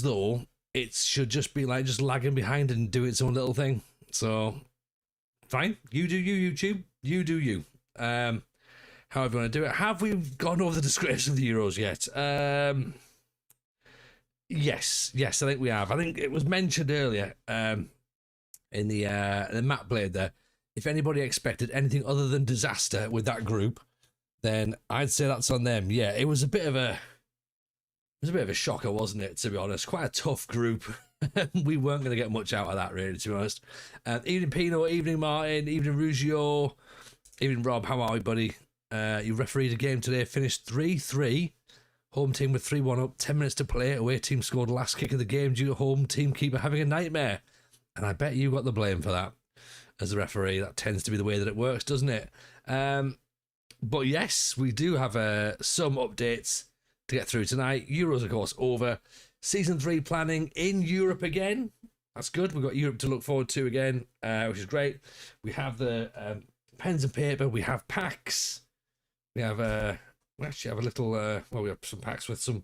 though it should just be like just lagging behind and do its own little thing. So fine, you do you, YouTube. You do you. However you want to do it. Have we gone over the disgrace of the Euros yet? Yes, I think we have. I think it was mentioned earlier in the Matt Blade there. If anybody expected anything other than disaster with that group, then I'd say that's on them. Yeah, it was a bit of a shocker, wasn't it? To be honest, quite a tough group. We weren't going to get much out of that, really. To be honest, evening Pino, evening Martin, evening Ruggiero, evening Rob. How are we, buddy? You refereed a game today. Finished 3-3. Home team with 3-1 up. 10 minutes to play. Away team scored last kick of the game due to home team keeper having a nightmare. And I bet you got the blame for that as a referee. That tends to be the way that it works, doesn't it? But yes, we do have some updates to get through tonight. Euros, of course, over. Season 3 planning in Europe again. That's good. We've got Europe to look forward to again, which is great. We have the pens and paper. We have packs. We actually have a little, we have some packs with some,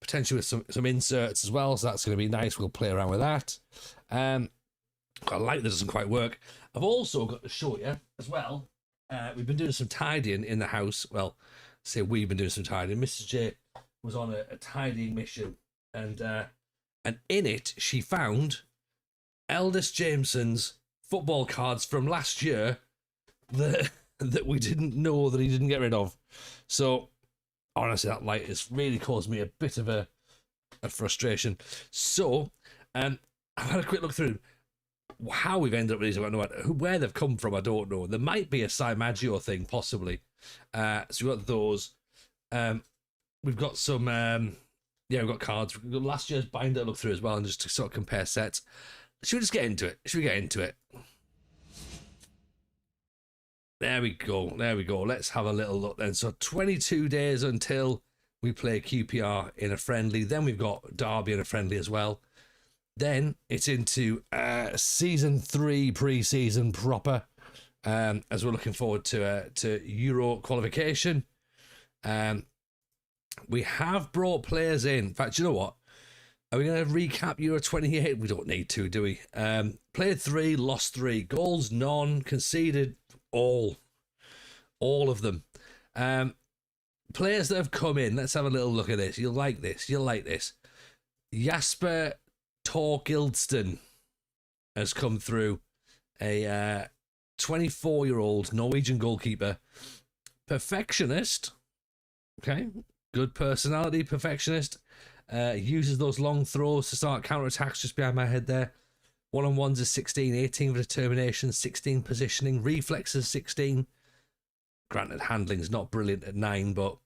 potentially with some inserts as well. So that's going to be nice. We'll play around with that. Got a light that doesn't quite work. I've also got to show you as well. We've been doing some tidying in the house. Well, say we've been doing some tidying. Mrs. J was on a tidying mission, and in it she found Eldest Jameson's football cards from last year that we didn't know that he didn't get rid of. So honestly, that light has really caused me a bit of a frustration. So I've had a quick look through how we've ended up with these. I don't know where they've come from. I don't know. There might be a Sai Maggio thing, possibly. So we've got those. We've got some. We've got cards. We've got last year's binder to look through as well, and just to sort of compare sets. Should we just get into it? Should we get into it? There we go. Let's have a little look then. So 22 days until we play QPR in a friendly. Then we've got Derby in a friendly as well. Then it's into season 3 pre-season proper, as we're looking forward to Euro qualification. We have brought players in. In fact, you know what? Are we going to recap Euro 28? We don't need to, do we? Played 3, lost 3, goals none, conceded all of them. Players that have come in. Let's have a little look at this. You'll like this. Jasper Torgildston has come through, a 24-year-old Norwegian goalkeeper, perfectionist. Okay, good personality, perfectionist. Uses those long throws to start counter-attacks just behind my head there. One-on-ones is 16, 18 for determination, 16 positioning, reflexes 16. Granted, handling's not brilliant at 9, but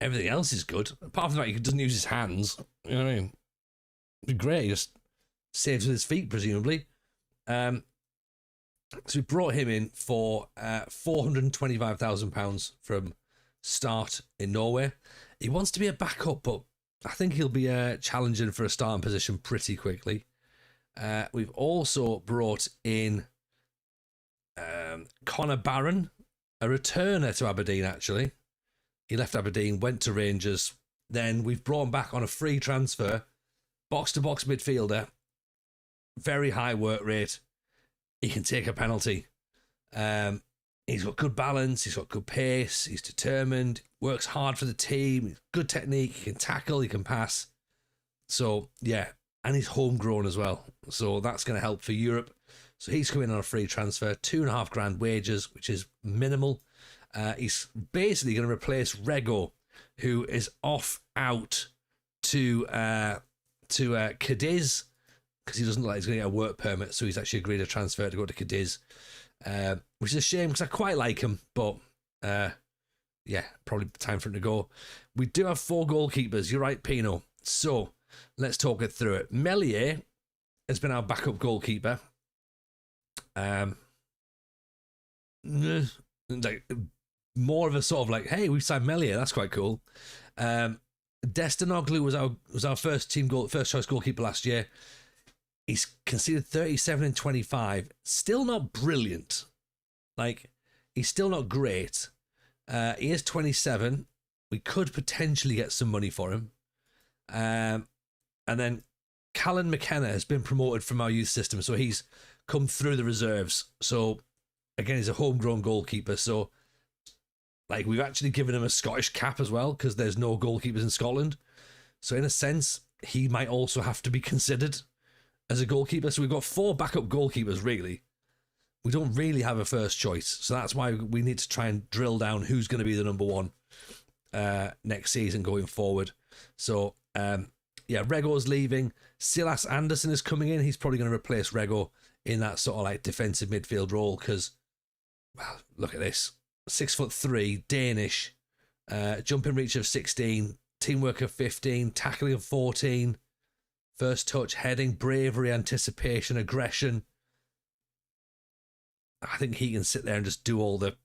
everything else is good. Apart from that, he doesn't use his hands. You know what I mean? It'd be great. He just saves with his feet, presumably. So we brought him in for £425,000 from Start in Norway. He wants to be a backup, but I think he'll be challenging for a starting position pretty quickly. We've also brought in Connor Barron, a returner to Aberdeen, actually. He left Aberdeen, went to Rangers. Then we've brought him back on a free transfer. Box-to-box midfielder. Very high work rate. He can take a penalty. He's got good balance. He's got good pace. He's determined. Works hard for the team. Good technique. He can tackle. He can pass. So, yeah. And he's homegrown as well. So that's going to help for Europe. So he's coming on a free transfer. $2,500 wages, which is minimal. He's basically going to replace Rego, who is off out to Cadiz, because he doesn't look like he's going to get a work permit. So he's actually agreed to transfer to go to Cadiz, which is a shame because I quite like him. But probably time for him to go. We do have 4 goalkeepers. You're right, Pino. So let's talk it through it. Melier has been our backup goalkeeper. Like more of a sort of like, hey, we've signed Melier. That's quite cool. Destinoglu was our first choice goalkeeper last year. He's conceded 37 in 25. Still not brilliant. Like, he's still not great. He is 27. We could potentially get some money for him. And then Callan McKenna has been promoted from our youth system, so he's come through the reserves. So again, he's a homegrown goalkeeper. So like we've actually given him a Scottish cap as well because there's no goalkeepers in Scotland. So in a sense, he might also have to be considered as a goalkeeper. So we've got 4 backup goalkeepers, really. We don't really have a first choice. So that's why we need to try and drill down who's going to be the number 1 next season going forward. So, yeah, Rego's leaving. Silas Anderson is coming in. He's probably going to replace Rego in that sort of like defensive midfield role because, well, look at this. 6'3", Danish, jumping reach of 16, teamwork of 15, tackling of 14, first touch, heading, bravery, anticipation, aggression. I think he can sit there and just do all the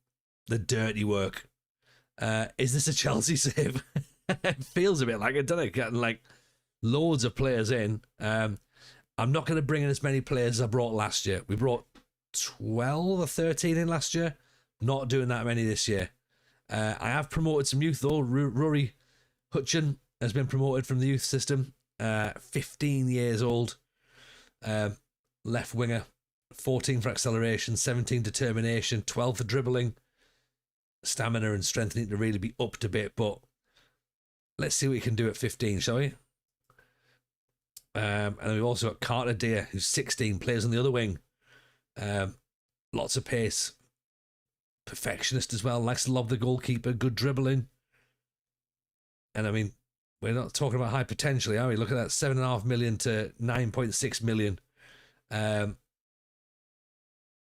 dirty work. Is this a Chelsea save? It feels a bit like it, doesn't it? Getting like loads of players in. I'm not going to bring in as many players as I brought last year. We brought 12 or 13 in last year. Not doing that many this year. I have promoted some youth though. Rory Hutchin has been promoted from the youth system. 15 years old. Left winger. 14 for acceleration, 17 determination, 12 for dribbling. Stamina and strength need to really be upped a bit, but let's see what we can do at 15, shall we? And then we've also got Carter Deer, who's 16, plays on the other wing. Lots of pace. Perfectionist as well, likes to lob the goalkeeper, good dribbling. And I mean, we're not talking about high potentially, are we? Look at that, 7.5 million to 9.6 million.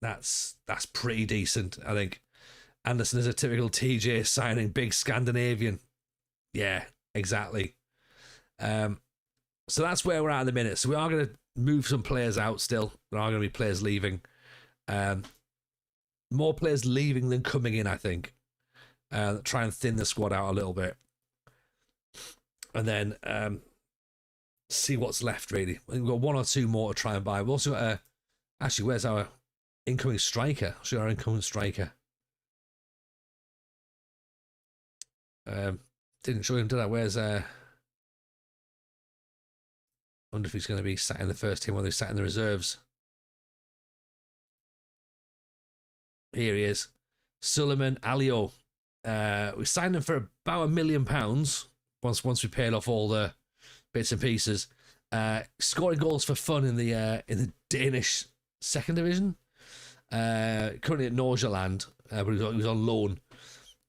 That's pretty decent, I think. Anderson is a typical TJ signing, big Scandinavian. Yeah, exactly. So that's where we're at in the minute. So we are going to move some players out still. There are going to be players leaving. More players leaving than coming in, I think. Try and thin the squad out a little bit. And then see what's left, really. We've got 1 or 2 more to try and buy. We've also got actually, where's our incoming striker? I'll show you our incoming striker. Didn't show him, did I? Where's I wonder if he's going to be sat in the first team or he's sat in the reserves. Here he is. Suleiman Alio. We signed him for about £1 million once we paid off all the bits and pieces. Scoring goals for fun in the Danish second division. Currently at Nordsjælland, but he was on loan.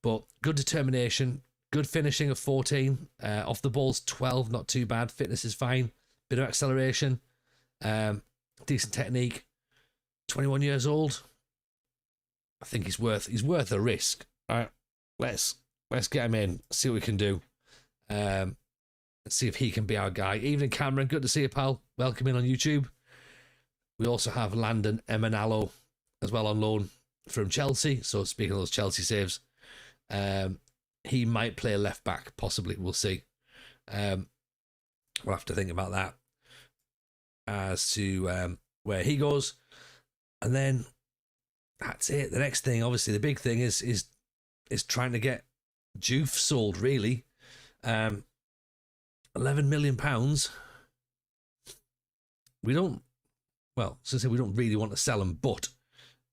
But good determination, good finishing of 14. Off the ball's 12, not too bad. Fitness is fine. Bit of acceleration. Decent technique. 21 years old. I think he's worth a risk. All right, let's get him in. See what we can do. Let's see if he can be our guy. Evening, Cameron. Good to see you, pal. Welcome in on YouTube. We also have Landon Emanalo as well on loan from Chelsea. So speaking of those Chelsea saves, he might play left back, possibly. We'll see. We'll have to think about that as to where he goes. And then that's it. The next thing, obviously, the big thing is trying to get Juve sold, really. £11 million. We don't really want to sell him, but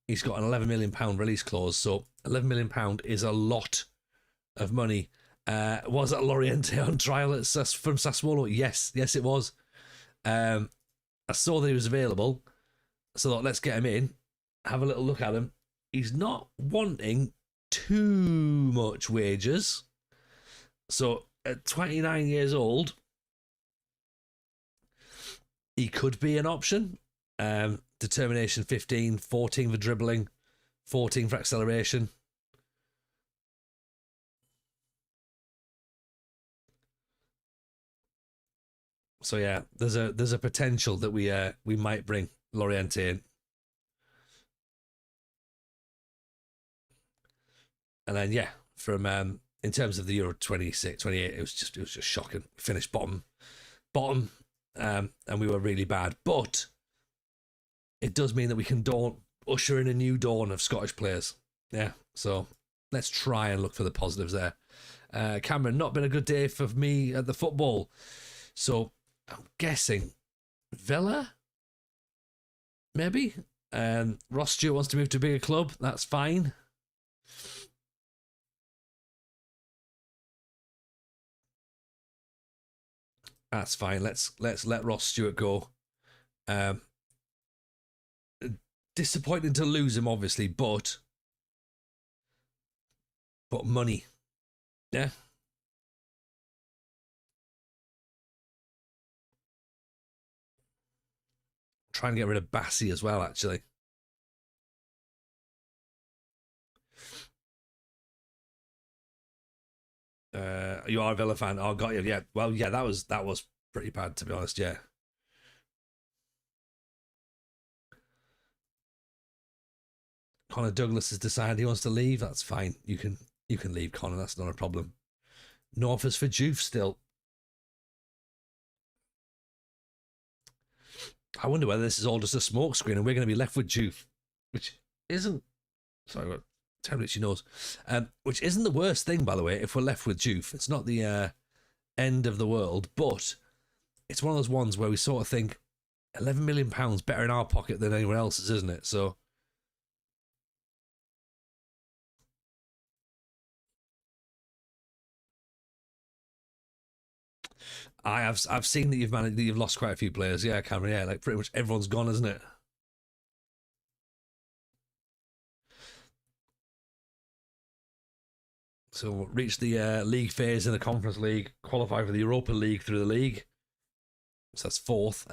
he's got an £11 million release clause, so £11 million is a lot of money. Was that Loriente on trial from Sassuolo? Yes, it was. I saw that he was available, so I thought, let's get him in, have a little look at him. He's not wanting too much wages, so at 29 years old, he could be an option. Determination 15, 14 for dribbling, 14 for acceleration. So yeah, there's a potential that we might bring Loriente in. And then yeah, from in terms of the Euro 26, 28, it was just shocking. Finished bottom, and we were really bad. But it does mean that we can usher in a new dawn of Scottish players. Yeah, so let's try and look for the positives there. Cameron, not been a good day for me at the football. So I'm guessing Villa, maybe. Ross Stewart wants to move to a bigger club. That's fine. That's fine. Let's let Ross Stewart go. Disappointing to lose him, obviously, but money. Yeah. Trying to get rid of Bassey as well, actually. You are a Villa fan. Oh, got you. Yeah. Well, yeah, that was pretty bad, to be honest. Yeah. Connor Douglas has decided he wants to leave. That's fine. You can leave, Connor. That's not a problem. No offers for Juve still. I wonder whether this is all just a smokescreen and we're going to be left with Juve, which isn't. Sorry, terribly itchy nose. Which isn't the worst thing, by the way. If we're left with Juve, it's not the end of the world, but it's one of those ones where we sort of think £11 million better in our pocket than anyone else's, isn't it? So. I've seen that you've lost quite a few players. Yeah, Cameron. Yeah, like pretty much everyone's gone, isn't it? So reach the league phase in the Conference League, qualify for the Europa League through the league. So that's fourth.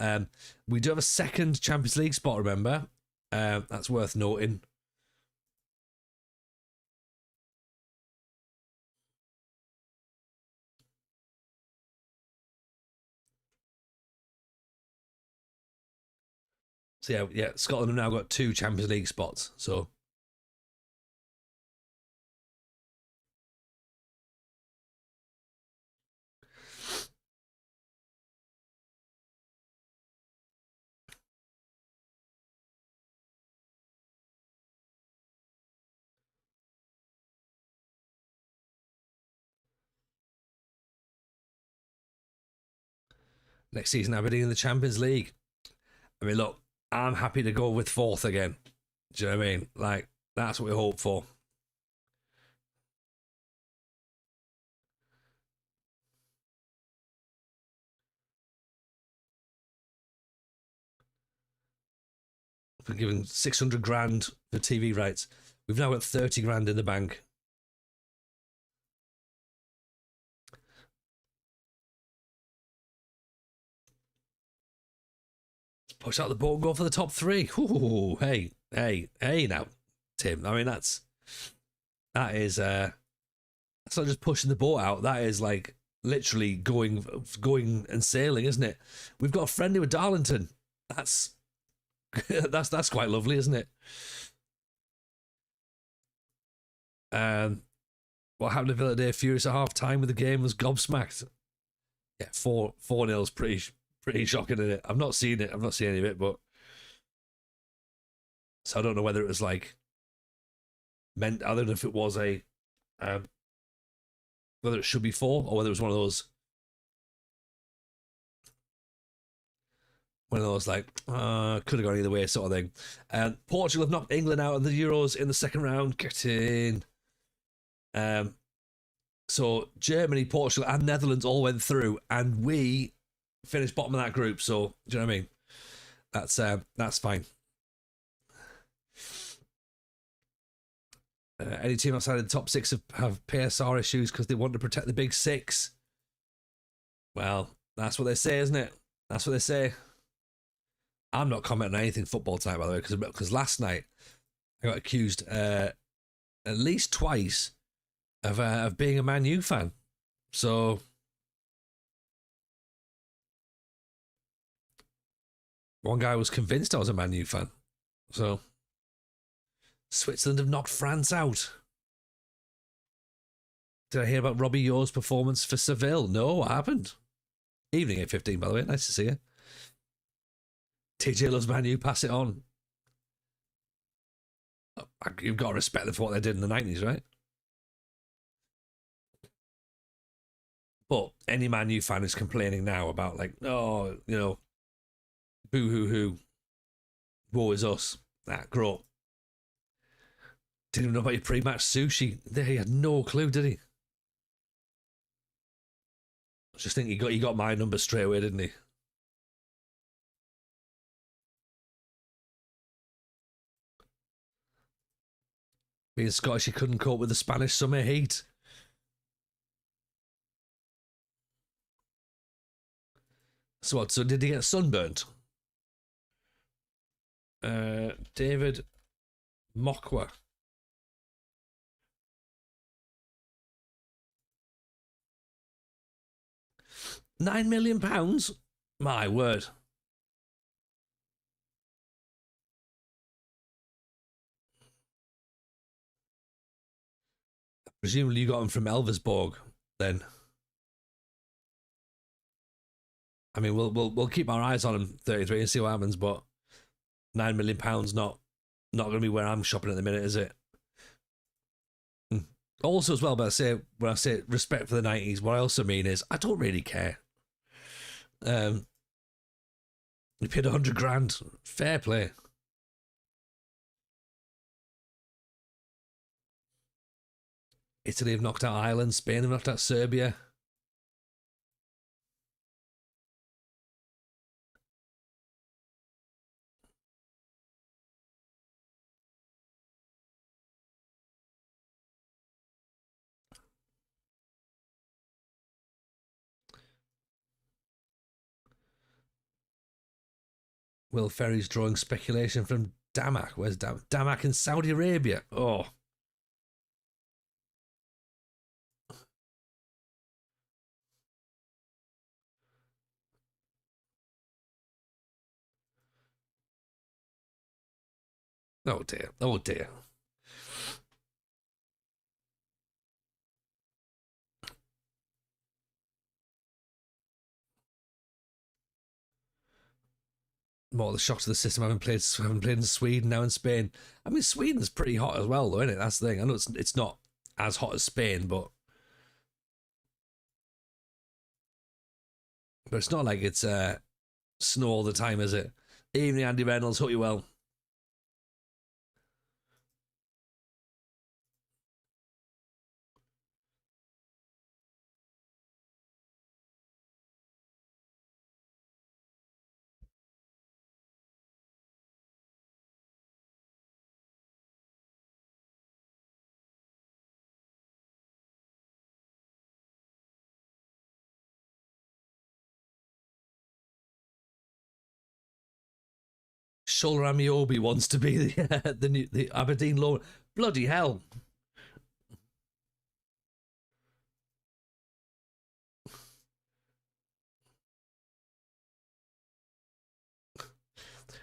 We do have a second Champions League spot, remember? That's worth noting. So yeah, Scotland have now got 2 Champions League spots. So next season, Aberdeen in the Champions League. I mean, look, I'm happy to go with 4th again. Do you know what I mean? Like, that's what we hope for. We've been given 600 grand for TV rights. We've now got 30 grand in the bank. Push out the boat and go for the top 3. Ooh, hey now, Tim. I mean, that is that's not just pushing the boat out. That is like literally going and sailing, isn't it? We've got a friendly with Darlington. That's that's quite lovely, isn't it? What happened to Villa today? Furious at half time with the game was gobsmacked. Yeah, 4-0 is pretty shocking, isn't it? I've not seen it. I've not seen any of it, but so I don't know whether it was like meant. I don't know if it was a whether it should be 4 or whether it was one of those like could have gone either way sort of thing. Portugal have knocked England out of the Euros in the second round. Get in. So Germany, Portugal, and Netherlands all went through, and we finished bottom of that group. So do you know what I mean? That's fine. Any team outside of the top 6 have PSR issues because they want to protect the big 6. Well, that's what they say, isn't it? That's what they say. I'm not commenting on anything football tonight, by the way, because last night I got accused at least twice of being a Man U fan. So one guy was convinced I was a Man U fan. So Switzerland have knocked France out. Did I hear about Robbie Yo's performance for Seville? No, what happened? Evening 8:15, by the way. Nice to see you. TJ loves Man U. Pass it on. You've got to respect them for what they did in the 90s, right? But any Man U fan is complaining now about like, oh, you know, boo hoo hoo, woe is us. That grow up. Didn't even know about your pre-match sushi. He had no clue, did he? Just think he got my number straight away, didn't he? Being Scottish, he couldn't cope with the Spanish summer heat. So what? So did he get sunburnt? David Mokwa. £9 million? My word. Presumably you got him from Elversborg, then. I mean, we'll keep our eyes on him 33 and see what happens, but £9 million not going to be where I'm shopping at the minute, is it? Also, as well, but when I say respect for the 90s, what I also mean is I don't really care. You paid 100 grand, fair play. Italy have knocked out Ireland, Spain have knocked out Serbia. Will Ferry's drawing speculation from Damak. Where's Damak in Saudi Arabia? Oh. Oh dear. Oh dear. More the shock to the system. Having played in Sweden, now in Spain. I mean, Sweden's pretty hot as well, though, isn't it? That's the thing. I know it's not as hot as Spain, but it's not like it's snow all the time, is it? Evening, Andy Reynolds. Hope you well. Shola Amiobi wants to be the Aberdeen loan. Bloody hell.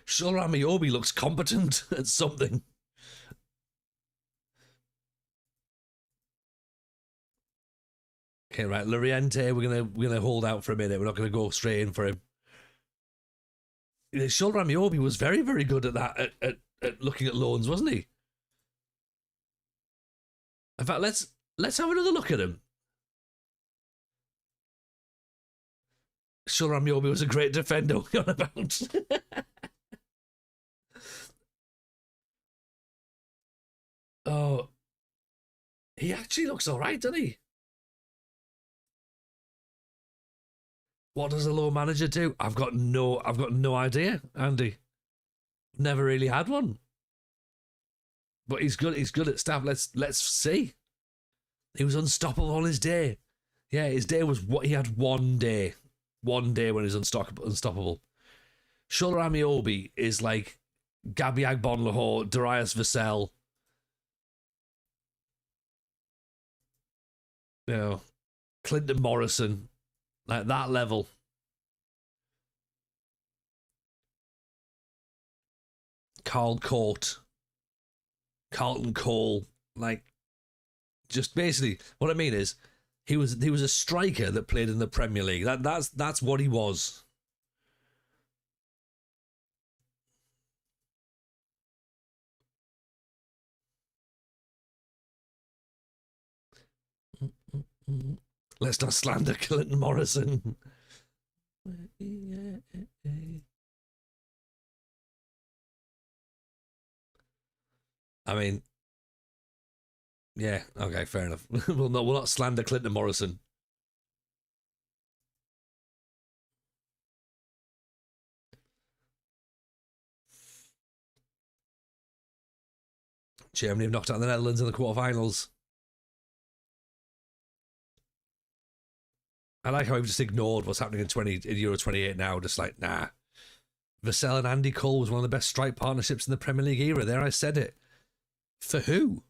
Shola Amiobi looks competent at something. Okay, right, Loriente, we're gonna hold out for a minute. We're not gonna go straight in for him. Shola Amiobi was very, very good at that at looking at loans, wasn't he? In fact, let's have another look at him. Shola Amiobi was a great defender. What are you on about? Oh, he actually looks all right, doesn't he? What does a low manager do? I've got no idea, Andy. Never really had one. But he's good. He's good at stuff. Let's see. He was unstoppable on his day. Yeah, his day was what he had one day. One day when he's unstoppable. Shola Amiobi is like Gabby Agbonlahor, Darius Vassell. You know, Clinton Morrison. Like that level. Carl Court. Carlton Cole. Like, just basically, what I mean is, he was a striker that played in the Premier League. That's what he was. Let's not slander Clinton Morrison. I mean, yeah, okay, fair enough. we'll not slander Clinton Morrison. Germany have knocked out the Netherlands in the quarterfinals. I like how we've just ignored what's happening in Euro 28 now. Just like, nah. Vassell and Andy Cole was one of the best strike partnerships in the Premier League era. There, I said it. For who?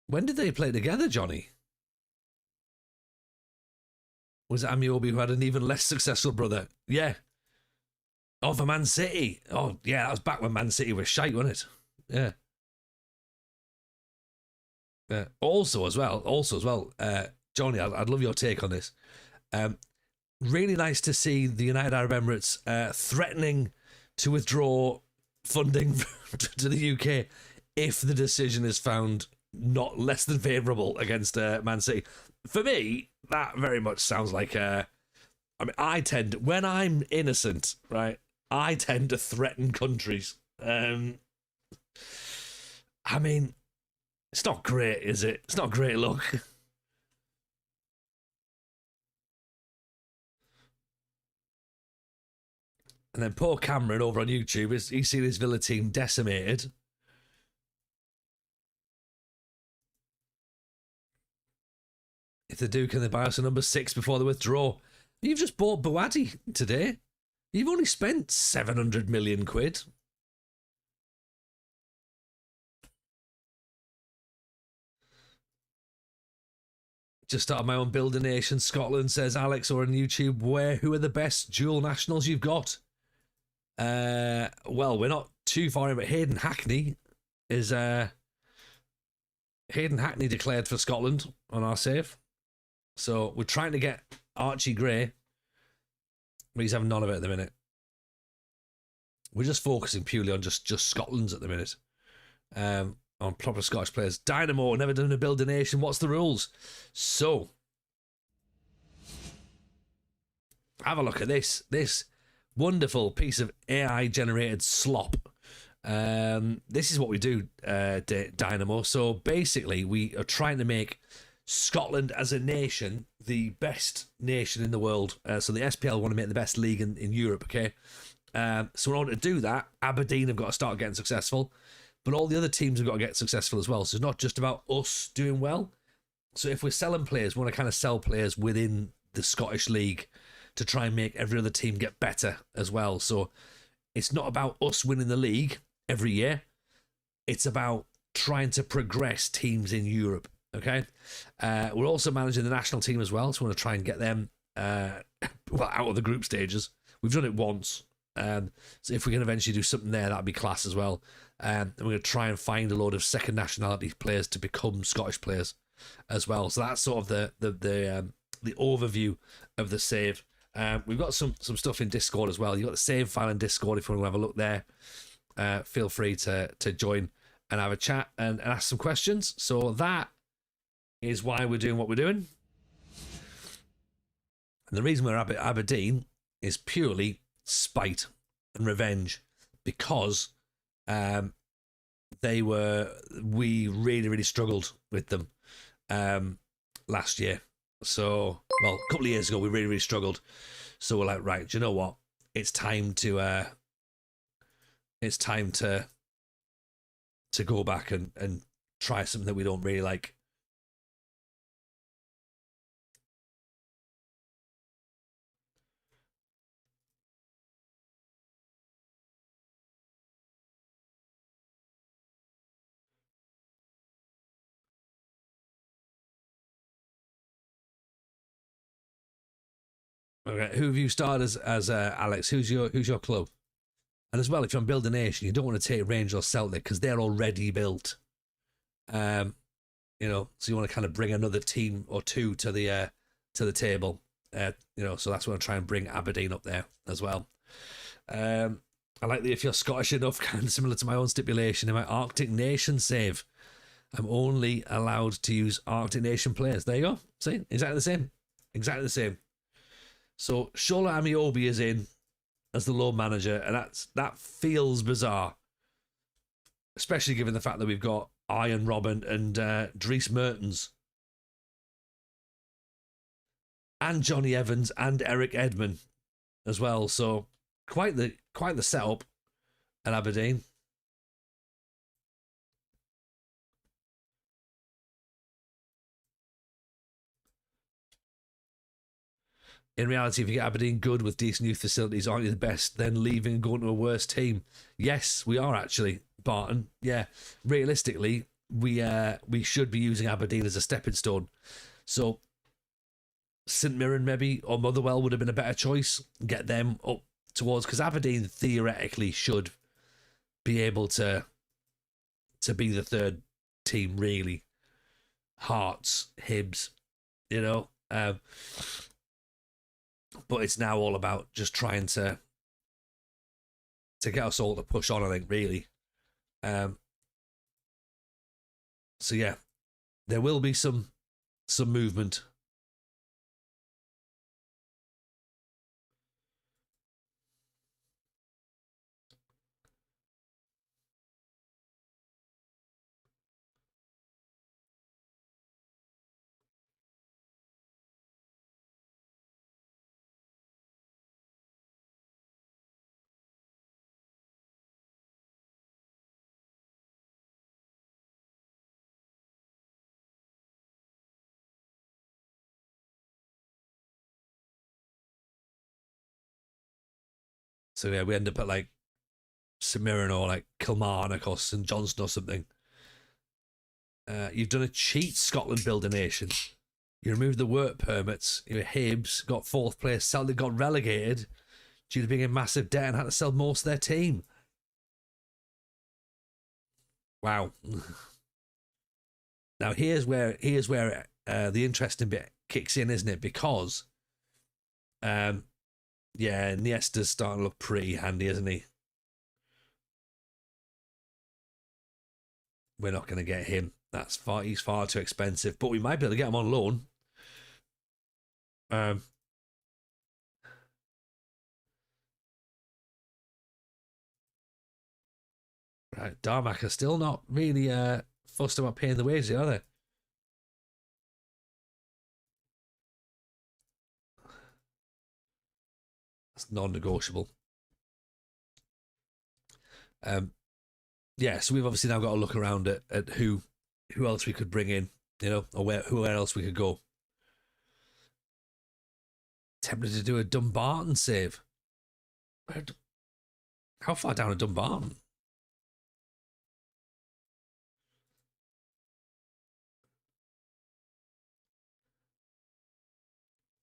When did they play together, Johnny? Was it Amiobi who had an even less successful brother? Yeah. Oh, for Man City. Oh, yeah, that was back when Man City was shite, wasn't it? Yeah. Yeah. Also as well, Johnny, I'd love your take on this. Really nice to see the United Arab Emirates threatening to withdraw funding to the UK if the decision is found not less than favourable against Man City. For me, that very much sounds like I mean, when I'm innocent, right, I tend to threaten countries. I mean, it's not great, is it? It's not great luck. And then poor Cameron over on YouTube, he's seen his Villa team decimated. If they do, can they buy us a number 6 before they withdraw? You've just bought Bouadi today. You've only spent 700 million quid. Just started my own build a nation. Scotland, says Alex, or on YouTube. Who are the best dual nationals you've got? Well, we're not too far in, but Hayden Hackney declared for Scotland on our save. So we're trying to get Archie Gray, but he's having none of it at the minute. We're just focusing purely on just Scotland's at the minute. On proper Scottish players. Dynamo, never done a build a nation. What's the rules? So, have a look at this. This wonderful piece of AI generated slop. This is what we do, Dynamo. So basically, we are trying to make Scotland as a nation the best nation in the world. So the SPL want to make the best league in Europe, okay? So in order to do that, Aberdeen have got to start getting successful, but all the other teams have got to get successful as well. So it's not just about us doing well. So if we're selling players, we want to kind of sell players within the Scottish League to try and make every other team get better as well. So it's not about us winning the league every year. It's about trying to progress teams in Europe, okay? We're also managing the national team as well, so we want to try and get them out of the group stages. We've done it once. So if we can eventually do something there, that'd be class as well. And we're going to try and find a load of second nationality players to become Scottish players as well. So that's sort of the overview of the save. We've got some stuff in Discord as well. You've got the save file in Discord if you want to have a look there. Feel free to join and have a chat and ask some questions. So that is why we're doing what we're doing. And the reason we're at Aberdeen is purely spite and revenge, because we really struggled with them last year. So, well, a couple of years ago we really struggled. So we're like, right, do you know what? It's time to go back and try something that we don't really like. Okay, who have you started as Alex? Who's your club? And as well, if you're on Build a Nation, you don't want to take Rangers or Celtic because they're already built. So you want to kind of bring another team or two to the table. So that's what I'm trying to bring Aberdeen up there as well. I like that if you're Scottish enough, kind of similar to my own stipulation in my Arctic Nation save. I'm only allowed to use Arctic Nation players. There you go. See, exactly the same. Exactly the same. So Shola Amiobi is in as the loan manager, and that feels bizarre, especially given the fact that we've got Iron Robin and Dries Mertens and Johnny Evans and Eric Edman as well. So quite the setup at Aberdeen. In reality, if you get Aberdeen good with decent youth facilities, aren't you the best then leaving and going to a worse team? Yes, we are actually, Barton. Yeah, realistically, we should be using Aberdeen as a stepping stone. So St Mirren maybe or Motherwell would have been a better choice. Get them up towards, because Aberdeen theoretically should be able to be the third team, really. Hearts, Hibs, you know. But it's now all about just trying to get us all to push on, I think, really. So yeah, there will be some movement. So yeah, we end up at like St Mirren or like Kilmarnock or St Johnstone or something. You've done a cheat Scotland Builder Nation. You removed the work permits. Your Hibs got fourth place. Celtic got relegated due to being in massive debt and had to sell most of their team. Wow. Now here's where the interesting bit kicks in, isn't it? Because yeah, Niesta's starting to look pretty handy, isn't he? We're not going to get him. He's far too expensive, but we might be able to get him on loan. Right, Darmach are still not really fussed about paying the wages, are they? That's non-negotiable. Yeah, so we've obviously now got to look around at who else we could bring in, you know, or where else we could go. Tempted to do a Dumbarton save. How far down a Dumbarton?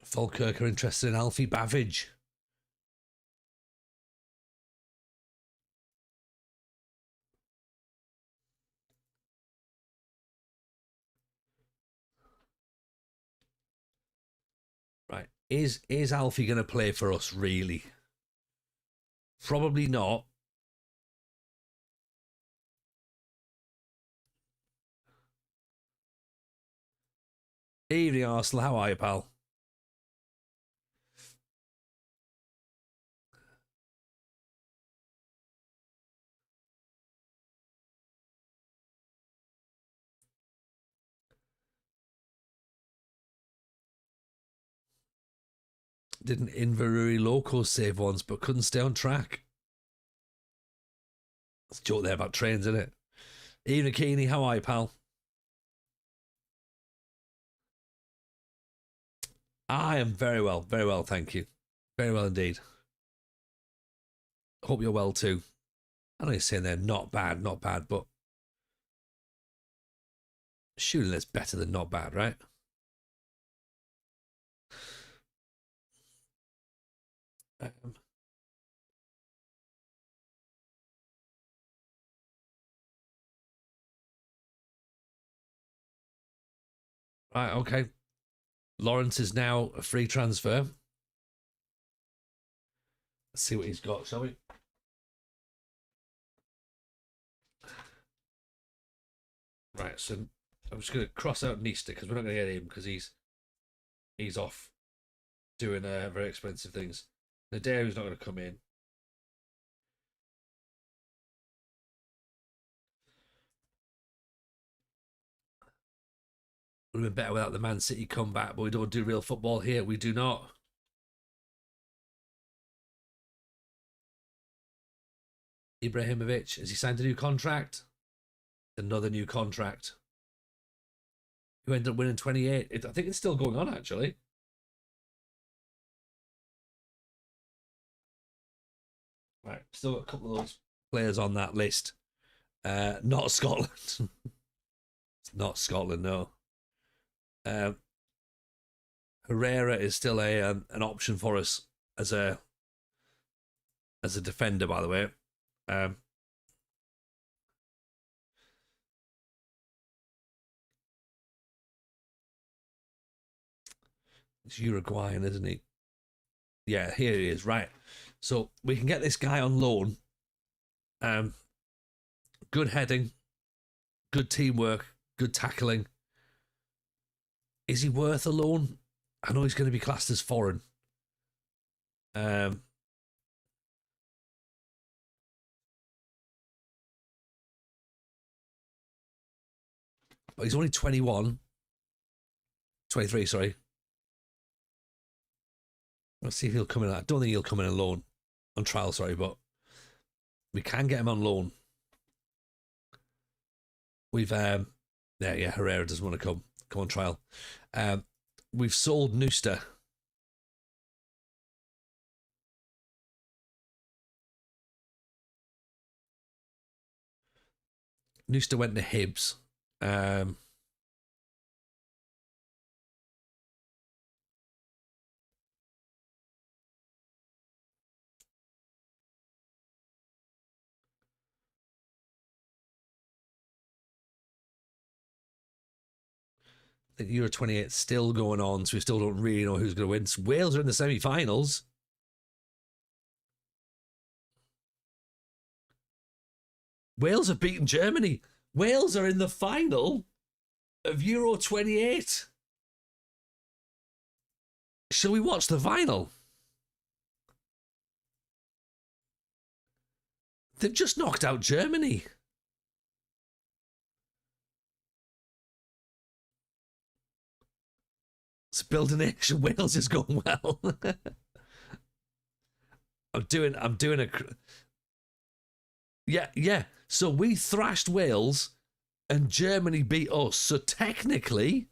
Falkirk are interested in Alfie Bavage. Right. Is Alfie going to play for us, really? Probably not. Evening, Arsenal. How are you, pal? Did an Inverurie Loco save once, but couldn't stay on track. That's a joke there about trains, isn't it? Evening, Keeney. How are you, pal? I am very well, thank you. Very well indeed. Hope you're well too. I know you're saying they're not bad, but surely that's better than not bad, right? Right, okay. Lawrence is now a free transfer. Let's see what he's got, shall we? Right, so I'm just going to cross out Nista because we're not going to get him because he's off doing very expensive things. Nadeau's not going to come in. Would have been better without the Man City comeback, but we don't do real football here. We do not. Ibrahimovic, has he signed a new contract? Another new contract. Who ended up winning 28? I think it's still going on, actually. Right, still got a couple of those players on that list. Not Scotland. It's not Scotland, no. Herrera is still an option for us as a defender, by the way. It's Uruguayan, isn't he? Yeah, here he is. Right. So we can get this guy on loan. Good heading, good teamwork, good tackling. Is he worth a loan? I know he's going to be classed as foreign. But he's only 21. 23, sorry. Let's see if he'll come in. I don't think he'll come in alone on trial, sorry, but we can get him on loan. We've yeah, Herrera doesn't want to come on trial. We've sold Nooster. Nooster went to Hibs. I think Euro 28 still going on, so we still don't really know who's going to win. Wales are in the semi-finals. Wales have beaten Germany. Wales are in the final of Euro 28. Shall we watch the final? They've just knocked out Germany. It's build a nation. Wales is going well. I'm doing a. Yeah. So we thrashed Wales, and Germany beat us. So technically,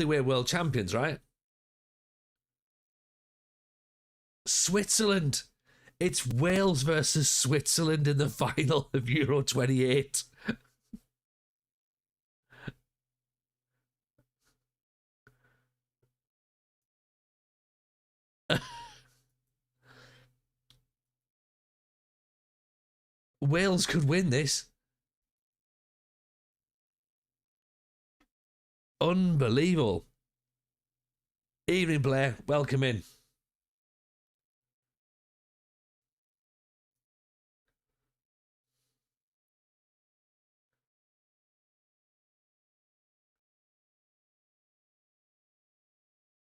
we're world champions, right? Switzerland. It's Wales versus Switzerland in the final of Euro 28. Wales could win this. Unbelievable. Evening, Blair. Welcome in.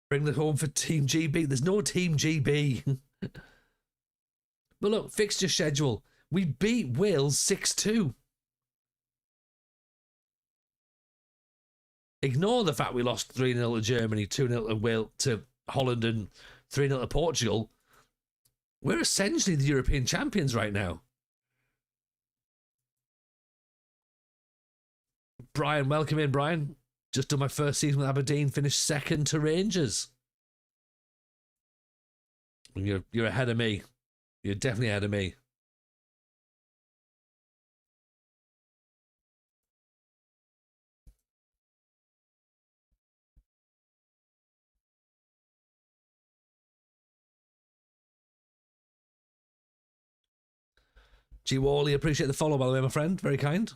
Bring the home for Team GB. There's no Team GB. But look, fixture schedule. We beat Wales 6-2. Ignore the fact we lost 3-0 to Germany, 2-0 to Wales, to Holland, and 3-0 to Portugal. We're essentially the European champions right now. Brian, welcome in, Brian. Just done my first season with Aberdeen, finished second to Rangers. You're ahead of me. You're definitely ahead of me. G. Wally, appreciate the follow, by the way, my friend. Very kind.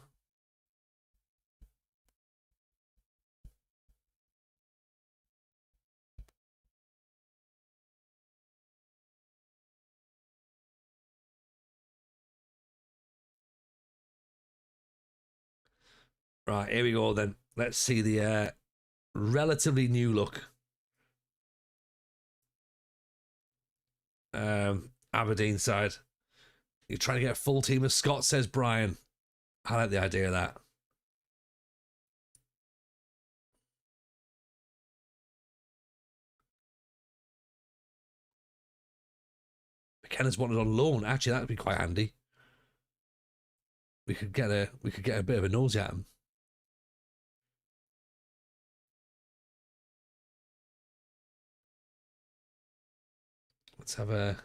Right, here we go then. Let's see the relatively new look. Aberdeen side. You're trying to get a full team of Scots, says Brian. I like the idea of that. McKenna's wanted on loan. Actually, that'd be quite handy. We could get a bit of a nosy at him. Let's have a.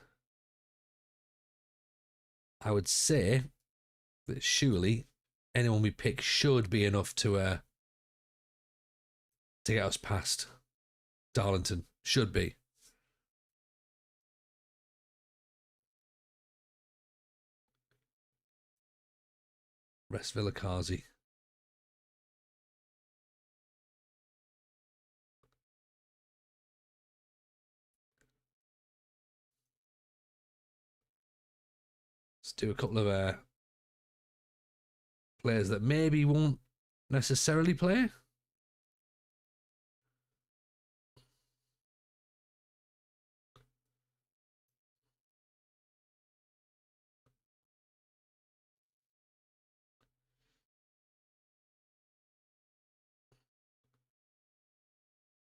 I would say that surely anyone we pick should be enough to get us past Darlington. Should be. Rest Villakazi. Let's do a couple of players that maybe won't necessarily play.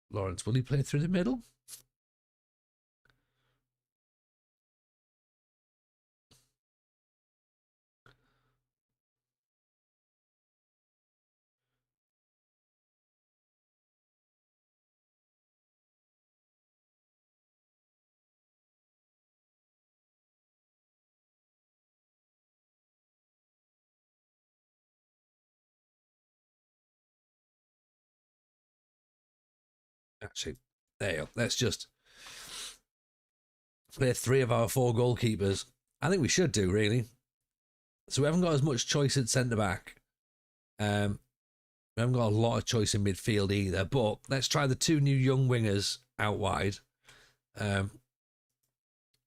Lawrence, will he play through the middle? Actually, there you go. Let's just play 3 of our 4 goalkeepers. I think we should do, really. So we haven't got as much choice at centre back. We haven't got a lot of choice in midfield either. But let's try the 2 new young wingers out wide.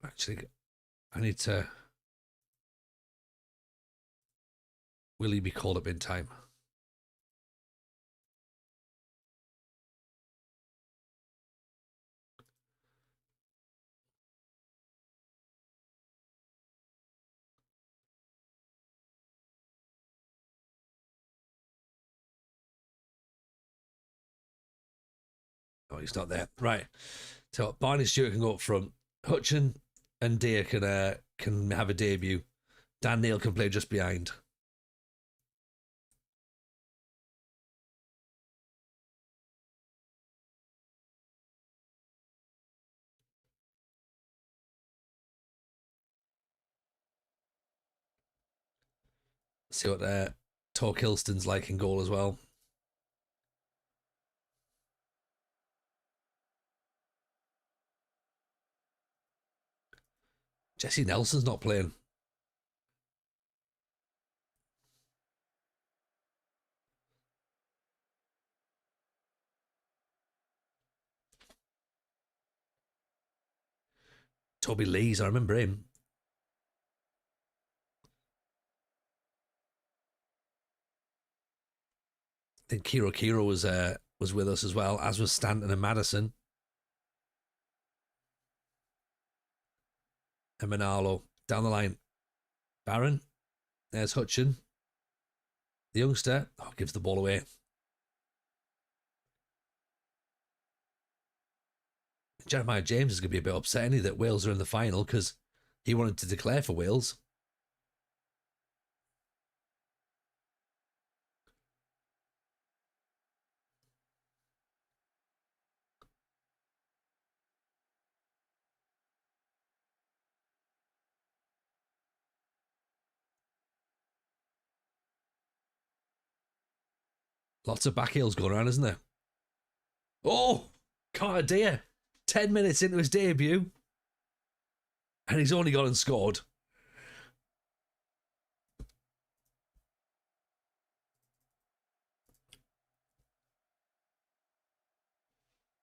Actually, I need to. Will he be called up in time? Oh, he's not there. Right. So Barney Stewart can go up front. Hutchin and Deer can have a debut. Dan Neil can play just behind. See what Tork Hilston's like in goal as well. Jesse Nelson's not playing. Toby Lees, I remember him. I think Kiro was with us as well, as was Stanton and Madison. And Manalo down the line. Barron. There's Hutchin. The youngster. Oh, gives the ball away. Jeremiah James is going to be a bit upset, isn't he, that Wales are in the final because he wanted to declare for Wales. Lots of back heels going around, isn't there? Oh, Carter Deer. 10 minutes into his debut. And he's only gone and scored.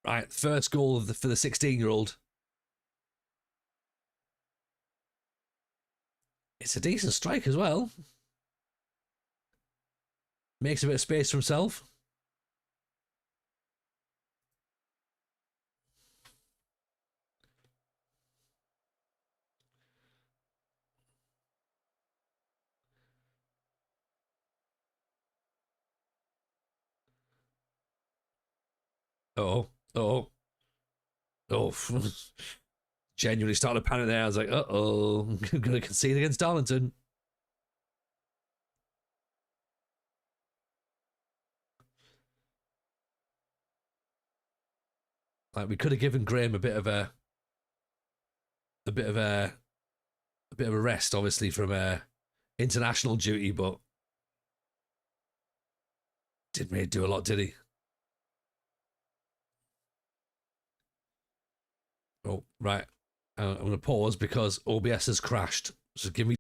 Right, first goal for the 16-year-old. It's a decent strike as well. Makes a bit of space for himself. Oh, oh, oh. Genuinely started to panic there. I was like, uh-oh, I'm going to concede against Darlington. Like, we could have given Graham a bit of a rest, obviously, from international duty, but didn't really do a lot, did he? Oh, right. I'm going to pause because OBS has crashed. So give me.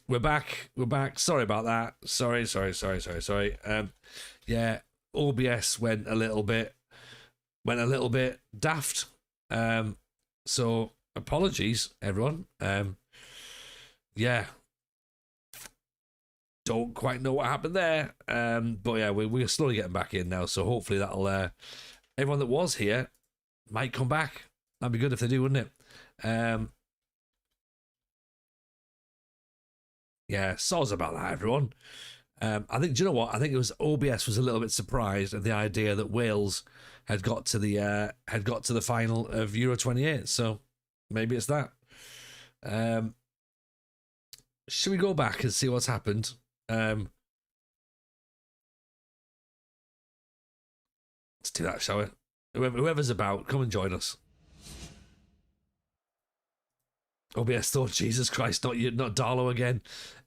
We're back. We're back. Sorry about that. Sorry. Yeah, OBS went a little bit daft. So apologies, everyone. Yeah, don't quite know what happened there. But yeah, we're slowly getting back in now. So hopefully that'll everyone that was here might come back. That'd be good if they do, wouldn't it? Yeah, soz about that, everyone. I think. Do you know what? I think it was OBS was a little bit surprised at the idea that Wales had got to the final of Euro 28. So maybe it's that. Should we go back and see what's happened? Let's do that, shall we? Whoever's about, come and join us. OBS thought, Jesus Christ, not you, not Darlow again.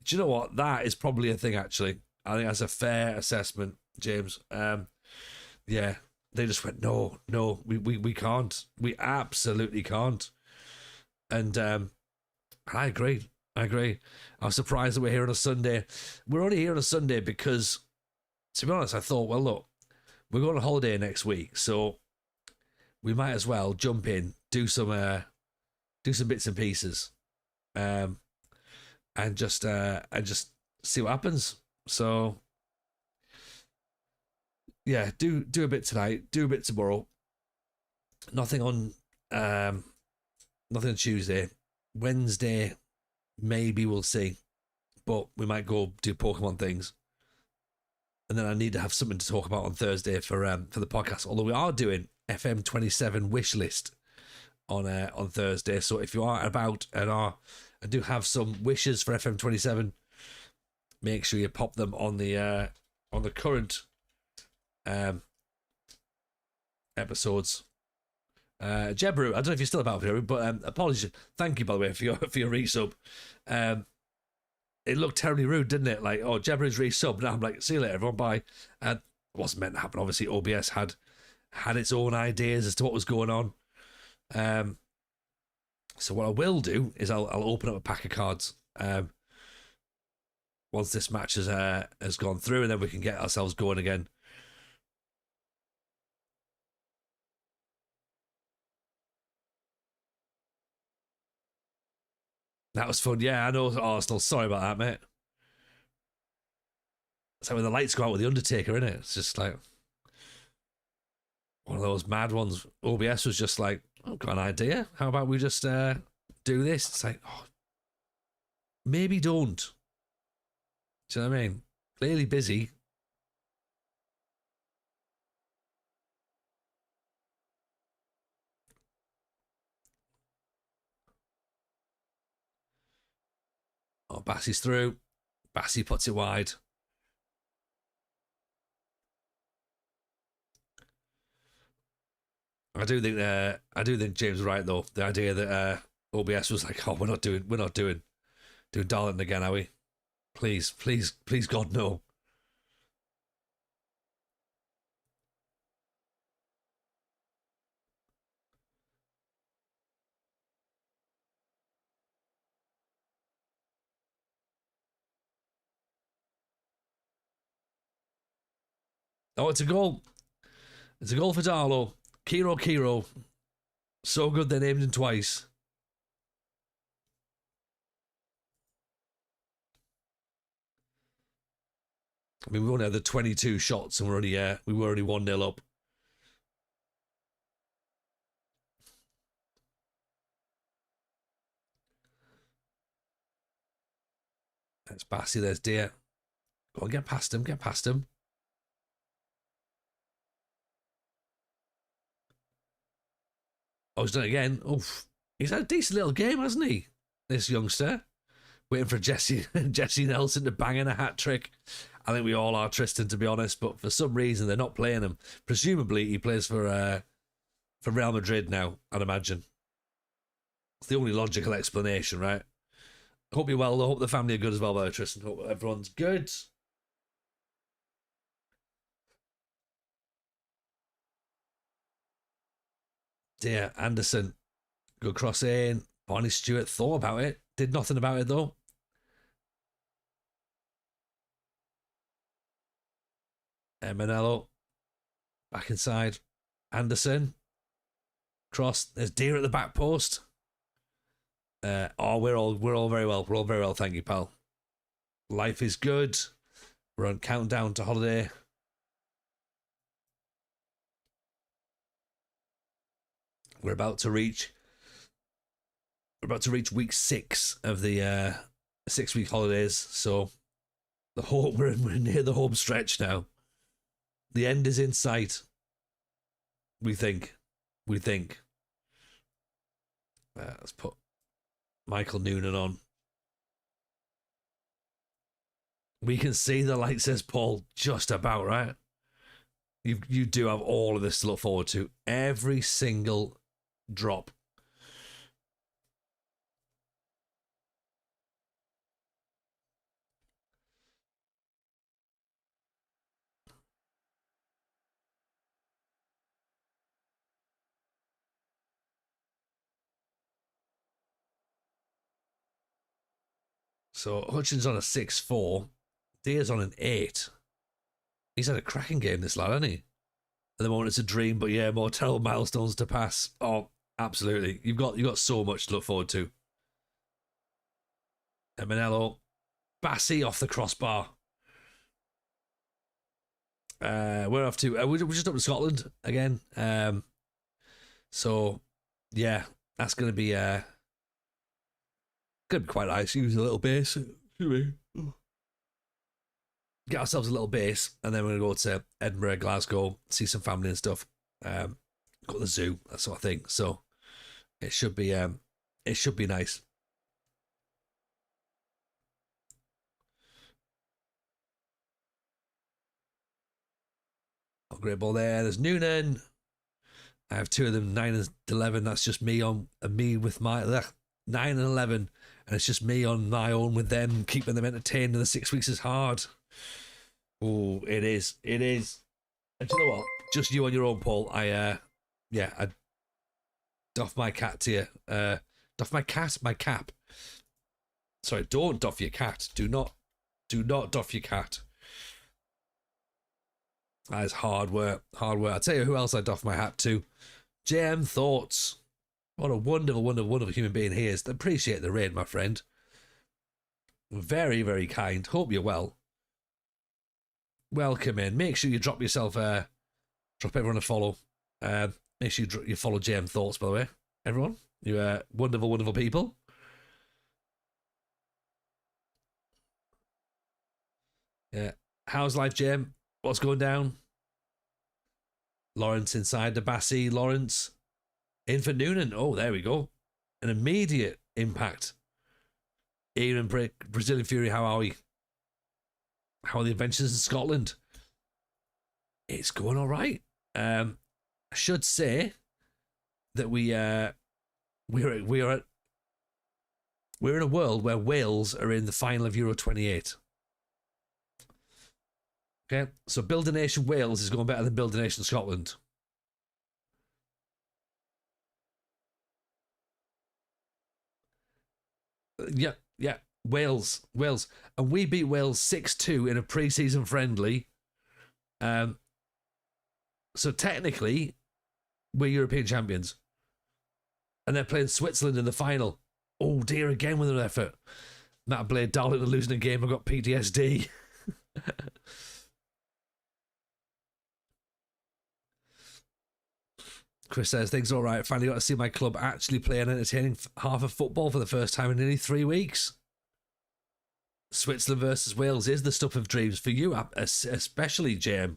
Do you know what? That is probably a thing, actually. I think that's a fair assessment, James. Yeah, they just went, no, we can't. We absolutely can't. And I agree. I was surprised that we're here on a Sunday. We're only here on a Sunday because, to be honest, I thought, well, look, we're going on holiday next week, so we might as well jump in, do some bits and pieces, and just see what happens. So yeah, do a bit tonight, do a bit tomorrow. Nothing on Tuesday. Wednesday, maybe we'll see, but we might go do Pokemon things. And then I need to have something to talk about on Thursday for the podcast. Although we are doing FM27 wish list on Thursday, so if you are about and do have some wishes for FM27, make sure you pop them on the current episodes. Jebru, I don't know if you're still about here, but apologies. Thank you, by the way, for your resub. It looked terribly rude, didn't it? Like, oh, Jebru's resub. Now I'm like, see you later, everyone. Bye. It wasn't meant to happen. Obviously, OBS had its own ideas as to what was going on. So what I will do is I'll open up a pack of cards once this match has gone through, and then we can get ourselves going again. That was fun. Yeah, I know, Arsenal. Sorry about that, mate. So when the lights go out with the Undertaker, innit? It's just like one of those mad ones. OBS was just like, I've got an idea. How about we just do this? It's like, oh, maybe don't. Do you know what I mean? Clearly busy. Oh, Bassie's through. Bassie puts it wide. I do think James is right though. The idea that OBS was like, oh, we're not doing Darlington again, are we? Please, God, no. Oh, it's a goal. It's a goal for Darlow. Kiro. So good they named him twice. I mean, we only had the 22 shots and we were already 1-0 up. That's Bassey, there's Deer. Go on, get past him. Oh, he's done it again. Oof. He's had a decent little game, hasn't he? This youngster. Waiting for Jesse Nelson to bang in a hat trick. I think we all are, Tristan, to be honest, but for some reason they're not playing him. Presumably he plays for Real Madrid now, I'd imagine. It's the only logical explanation, right? Hope you're well. I hope the family are good as well, by Tristan. Hope everyone's good. Dear Anderson. Good cross in. Barney Stewart thought about it. Did nothing about it, though. Manello. Back inside. Anderson. Cross. There's Deer at the back post. We're all very well. We're all very well, thank you, pal. Life is good. We're on countdown to holiday. We're about to reach week 6 of the 6-week holidays. So we're near the home stretch now. The end is in sight. We think. Let's put Michael Noonan on. We can see the light, says Paul, just about, right? You do have all of this to look forward to. Every single drop. So Hutchins on a 6-4. Deer's on an 8. He's had a cracking game, this lad, hasn't he? At the moment, it's a dream, but yeah, more terrible milestones to pass. Oh, absolutely. You've got so much to look forward to. And Manello. Bassey off the crossbar. We're off to... we're just up to Scotland again. So, yeah, that's going to be... Gonna be quite nice. Use a little base. Get ourselves a little base, and then we're gonna go to Edinburgh, Glasgow, see some family and stuff. Go to the zoo, that sort of thing. So it should be nice. Oh, great ball there. There's Noonan. I have 2 of them, 9 and 11. That's just me with my 9 and 11. And it's just me on my own with them, keeping them entertained. And the 6 weeks is hard. Oh, it is. And you know what? Just you on your own, Paul. I doff my cat to you. Doff my cap. Sorry, don't doff your cat. Do not doff your cat. That is hard work. I'll tell you who else I doff my hat to. JM Thoughts. What a wonderful human being he is. Appreciate the raid, my friend. Very, very kind. Hope you're well. Welcome in. Make sure you drop everyone a follow. Make sure you follow JM Thoughts, by the way. Everyone. You're wonderful people. Yeah. How's life, JM? What's going down? Lawrence inside the Bassey. Lawrence. In for Noonan. Oh, there we go. An immediate impact. Ian and Brazilian Fury, how are we? How are the adventures in Scotland? It's going all right. I should say that we're in a world where Wales are in the final of Euro 28. Okay, so Build a Nation Wales is going better than Build a Nation Scotland. Yeah, Wales, and we beat Wales 6-2 in a pre-season friendly. So technically, we're European champions. And they're playing Switzerland in the final. Oh dear, again with an effort. Matt Blade, darling, losing a game. I've got PTSD. Chris says, things all right. Finally got to see my club actually play an entertaining half of football for the first time in nearly 3 weeks. Switzerland versus Wales is the stuff of dreams for you, especially, Jam.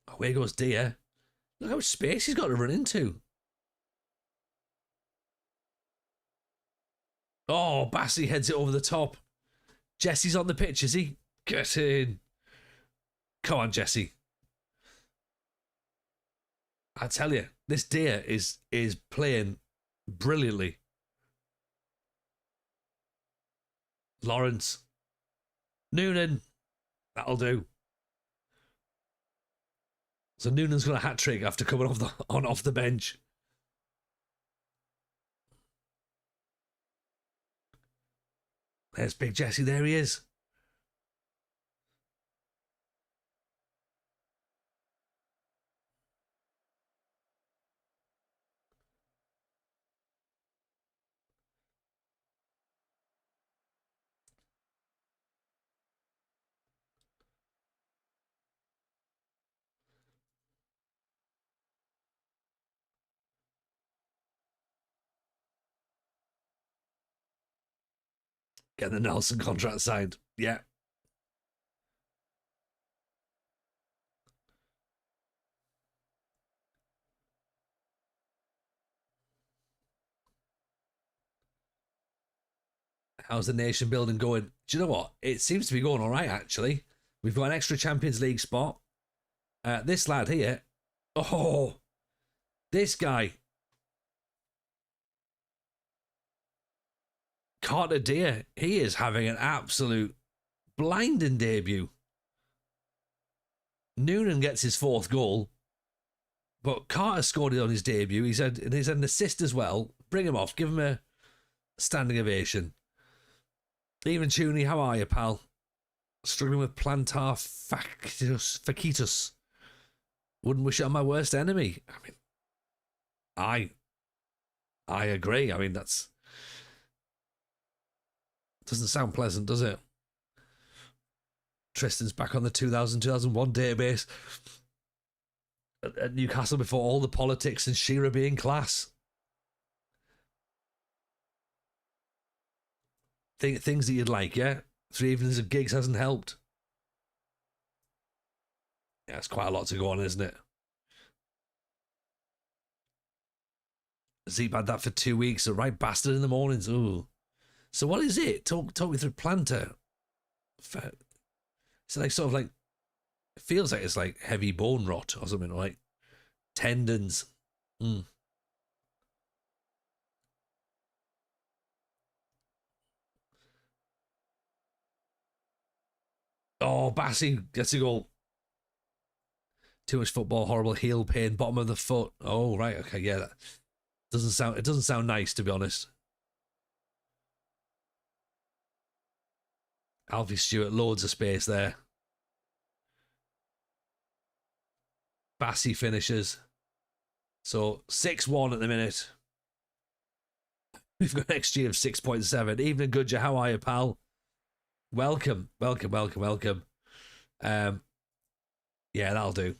Oh, where goes Deer? Look how much space he's got to run into. Oh, Bassey heads it over the top. Jesse's on the pitch, is he? Get in. Come on, Jesse. I tell you, this Deer is playing brilliantly. Lawrence. Noonan. That'll do. So Noonan's got a hat trick after coming off the bench. There's Big Jesse. There he is. Get the Nelson contract signed. Yeah. How's the nation building going? Do you know what? It seems to be going all right, actually. We've got an extra Champions League spot. This lad here. Oh, this guy. Carter Deer. He is having an absolute blinding debut. Noonan gets his 4th goal. But Carter scored it on his debut. He's had an assist as well. Bring him off. Give him a standing ovation. Even Tooney, how are you, pal? Struggling with plantar fasciitis. Wouldn't wish it on my worst enemy. I mean, I agree. I mean, that's doesn't sound pleasant, does it? Tristan's back on the 2000-2001 database at Newcastle before all the politics and Shearer being class. Things that you'd like, yeah? 3 evenings of gigs hasn't helped. Yeah, it's quite a lot to go on, isn't it? Zeep had that for 2 weeks, a right bastard in the mornings. Ooh. So what is it? Talk me through plantar. It's like sort of like, it feels like it's like heavy bone rot or something, like tendons. Oh, Bassey gets a goal. Too much football, horrible heel pain, bottom of the foot. Oh, right, okay, yeah. That doesn't sound nice, to be honest. Alfie Stewart, loads of space there. Bassey finishes. So 6-1 at the minute. We've got an XG of 6.7. Evening, Goodger. How are you, pal? Welcome. Yeah, that'll do.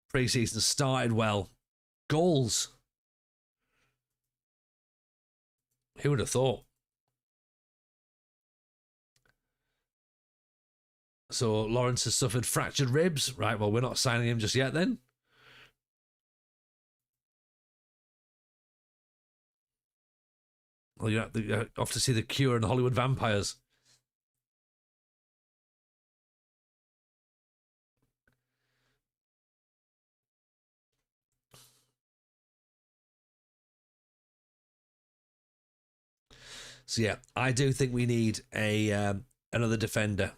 Pre-season started well. Goals. Who would have thought? So Lawrence has suffered fractured ribs. Right, well, we're not signing him just yet then. Well, you have to see The Cure and Hollywood Vampires. So yeah, I do think we need another defender.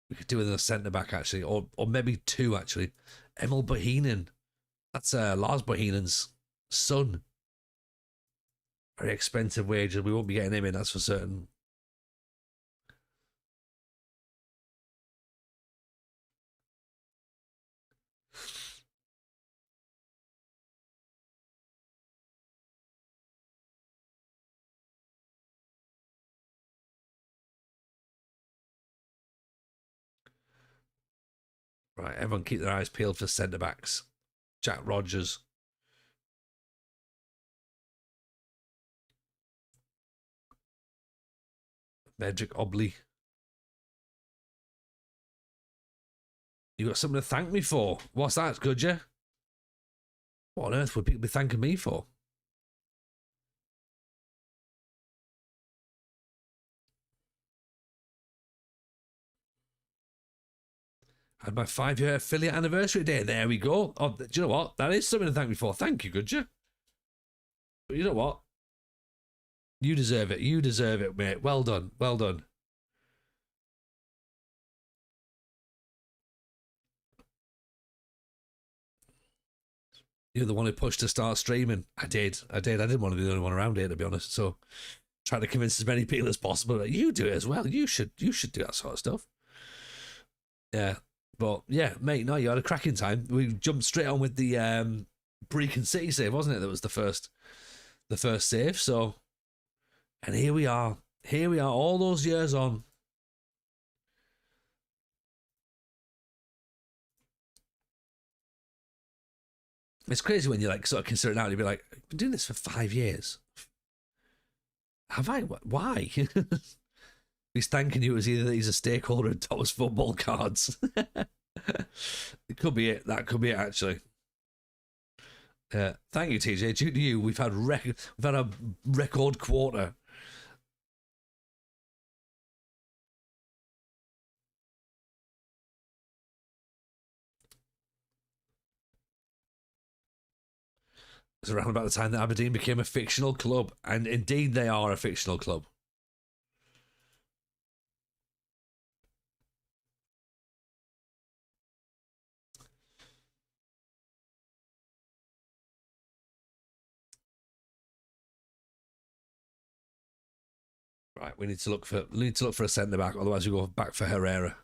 We could do with a centre back actually, or maybe 2 actually. Emil Bohinen. That's Lars Bohinen's son. Very expensive wages. We won't be getting him in, that's for certain. Right, everyone keep their eyes peeled for centre backs. Jack Rogers. Medrick Obley. You got something to thank me for? What's that, could you? What on earth would people be thanking me for? I had my 5-year affiliate anniversary day. There we go. Oh, do you know what? That is something to thank me for. Thank you, could you? But you know what? You deserve it. You deserve it, mate. Well done. Well done. You're the one who pushed to start streaming. I did. I didn't want to be the only one around here, to be honest. So, trying to convince as many people as possible that you do it as well. You should do that sort of stuff. Yeah. But yeah, mate, no, you had a cracking time. We jumped straight on with the Brecon City save, wasn't it? That was the first save. So, and here we are. Here we are, all those years on. It's crazy when you like sort of consider it out. You'd be like, I've been doing this for 5 years. Have I? Why? He's thanking you as either that he's a stakeholder in Thomas football cards. It could be it. That could be it, actually. Thank you, TJ. Due to you, we've had a record quarter. It's around about the time that Aberdeen became a fictional club, and indeed they are a fictional club. Right, we need to look for a centre back, otherwise we go back for Herrera.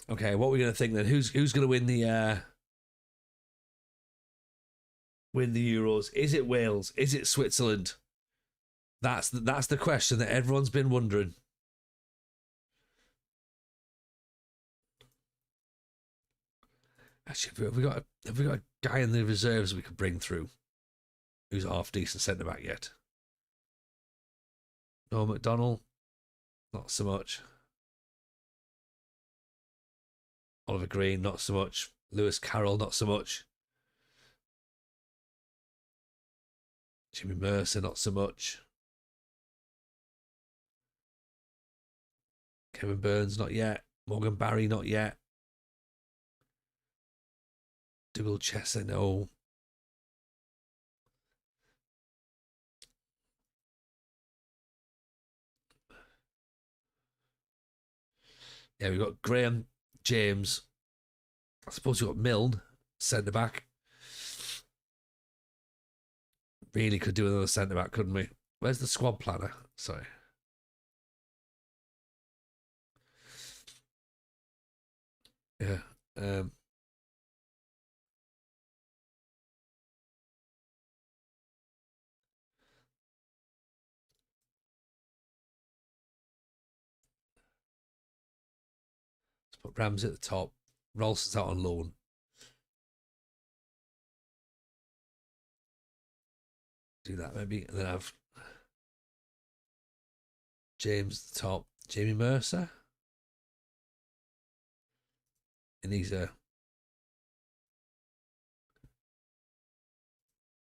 Okay, what are we going to think then? Who's going to win the Euros? Is it Wales? Is it Switzerland? That's the question that everyone's been wondering. Actually, have we got a guy in the reserves we could bring through who's a half decent centre back yet? No, McDonald, not so much. Oliver Green, not so much. Lewis Carroll, not so much. Jimmy Mercer, not so much. Kevin Burns, not yet. Morgan Barry, not yet. Dougal Chesser, no. Yeah, we've got Graham, James. I suppose we've got Milne, centre back. Really could do another centre back, couldn't we? Where's the squad planner? Sorry. Yeah. Let's put Ramsey at the top. Ralston's out on loan. Do that maybe, and then have James at the top. Jamie Mercer. And he's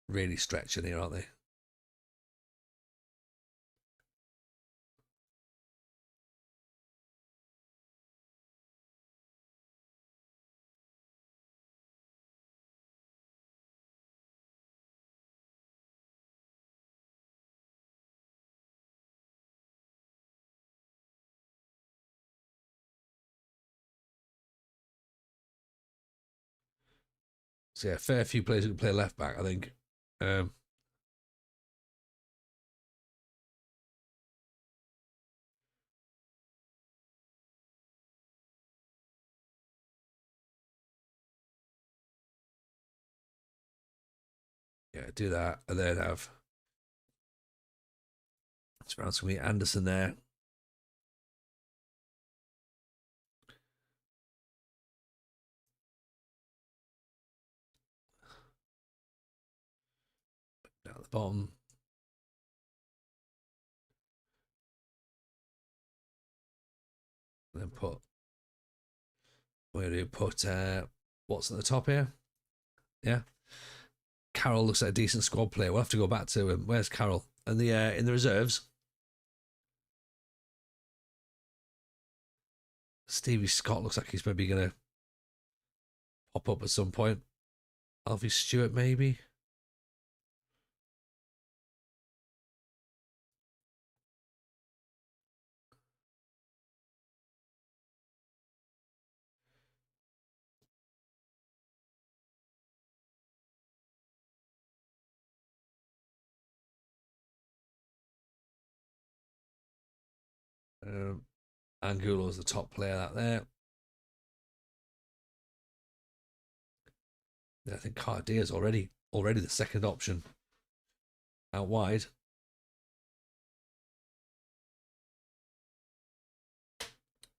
really stretching here, aren't they? So yeah, fair few players who can play left back, I think. Yeah, do that, and then have it's going to be Anderson there. Down at the bottom. And then where do you put what's at the top here? Yeah. Carroll looks like a decent squad player. We'll have to go back to him. Where's Carroll? And the in the reserves. Stevie Scott looks like he's maybe gonna pop up at some point. Alfie Stewart, maybe. Angulo's the top player out there. I think Cardia's already the second option out wide.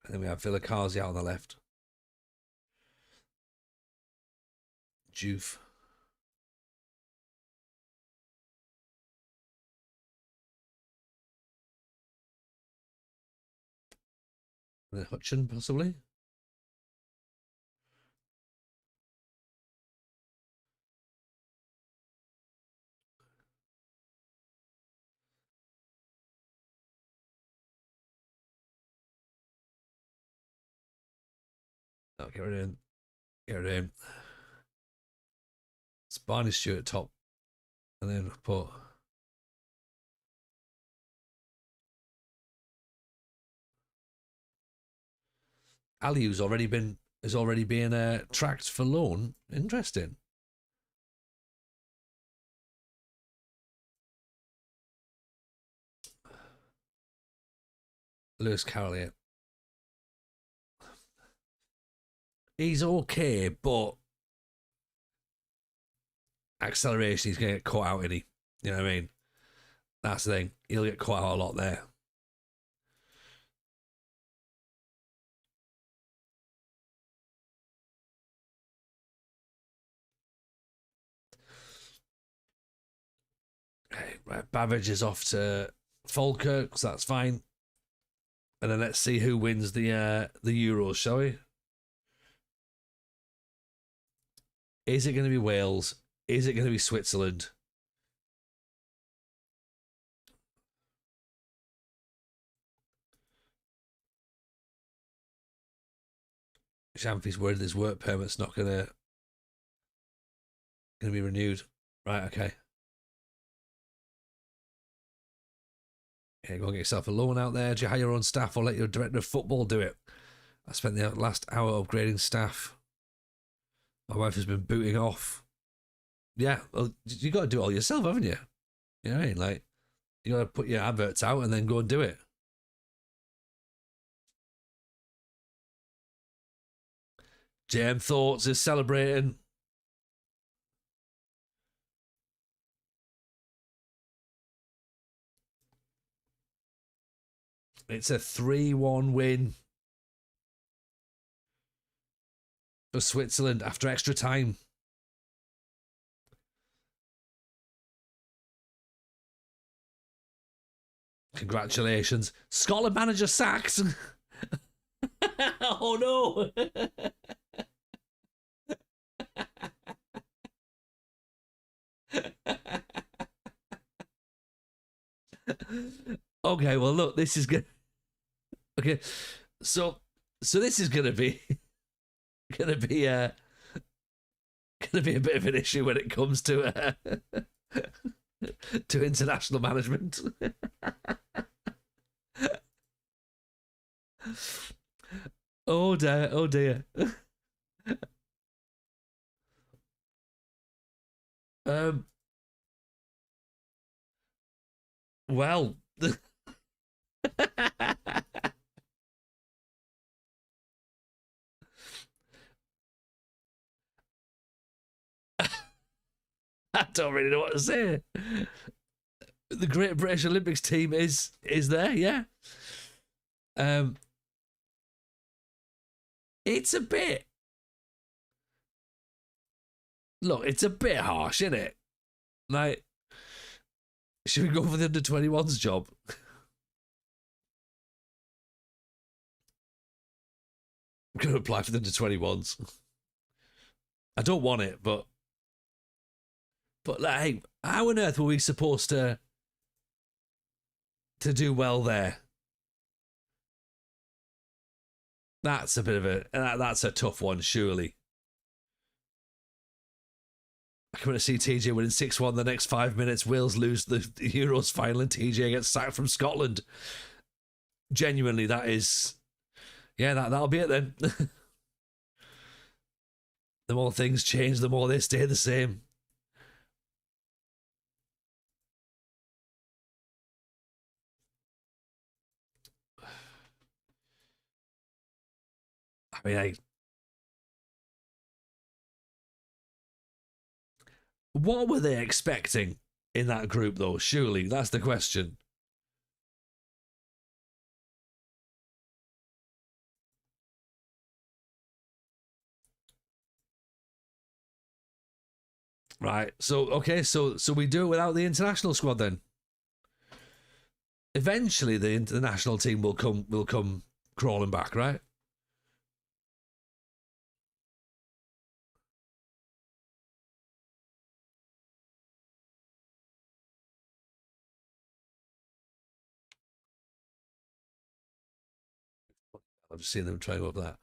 And then we have Villakazi out on the left. Juve. And then Hutchin, possibly. Oh, get rid of him. Get rid of him. It's Barney Stewart top. And then put Aliu's already been tracked for loan. Interesting. Lewis Carroll here. He's okay, but acceleration, he's going to get caught out, isn't he? You know what I mean? That's the thing. He'll get caught out a lot there. Right, Babbage is off to Falkirk, so that's fine. And then let's see who wins the Euros, shall we? Is it going to be Wales? Is it going to be Switzerland? Shamfi's worried his work permit's not going to be renewed. Right, okay. Yeah, go and get yourself a loan out there. Do you hire your own staff or let your director of football do it? I spent the last hour upgrading staff. My wife has been booting off. Yeah, well, you got to do it all yourself, haven't you? You know what I mean? Like, you got to put your adverts out and then go and do it. JM Thoughts is celebrating. It's a 3-1 win for Switzerland after extra time. Congratulations. Scotland manager sacked. Oh no. Okay, well look, this is good. Okay, so this is gonna be a bit of an issue when it comes to to international management. Oh dear, oh dear. Um, well, I don't really know what to say. The Great British Olympics team is there, yeah. Um, it's a bit. Look, it's a bit harsh, isn't it? Like, should we go for the under-21s job? I'm going to apply for the under-21s. I don't want it, but like, hey, how on earth were we supposed to do well there? That's a bit of that's a tough one, surely. I can see TJ winning 6-1 the next 5 minutes. Wales lose the Euros final and TJ gets sacked from Scotland. Genuinely, that is. Yeah, that'll be it then. The more things change, the more they stay the same. I mean, what were they expecting in that group, though? Surely, that's the question. Right. So okay. So we do it without the international squad then. Eventually, the international team will come crawling back, right? I've just seen them try up that.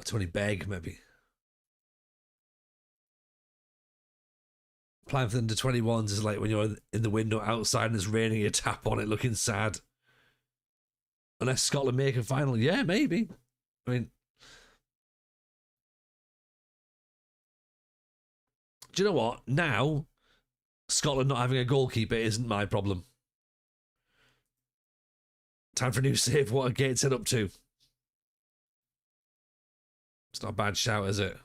Tony Begg, maybe. Playing for the under 21s is like when you're in the window outside and it's raining, you tap on it looking sad. Unless Scotland make a final. Yeah, maybe. I mean, do you know what? Now, Scotland not having a goalkeeper isn't my problem. Time for a new save. What a Gates it up to. It's not a bad shout, is it?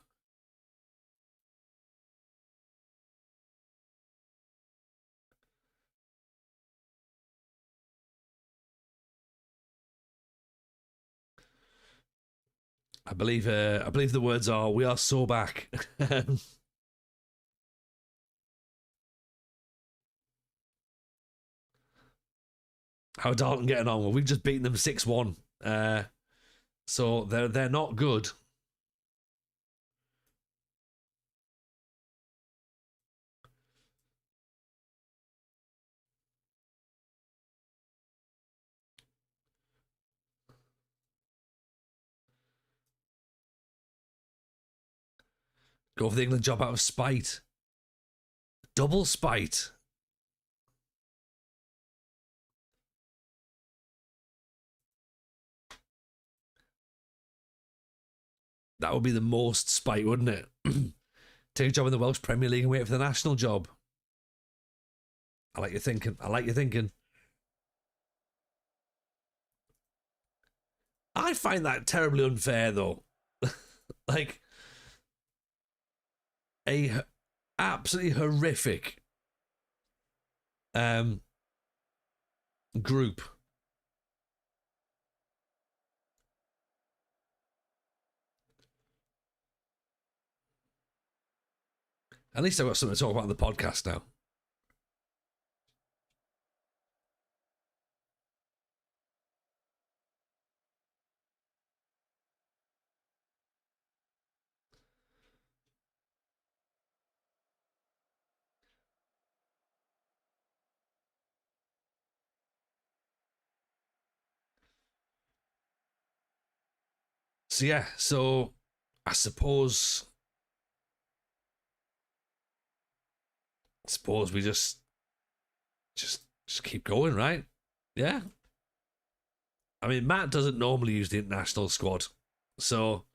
I believe the words are "We are so back." How are Dalton getting on? Well, we've just beaten them 6-1. So they're not good. Go for the England job out of spite. Double spite. That would be the most spite, wouldn't it? Take a job in the Welsh Premier League and wait for the national job. I like your thinking. I like your thinking. I find that terribly unfair, though. Like a absolutely horrific group. At least I've got something to talk about on the podcast now. So yeah, so I suppose we just keep going, right? Yeah. I mean, Matt doesn't normally use the international squad, so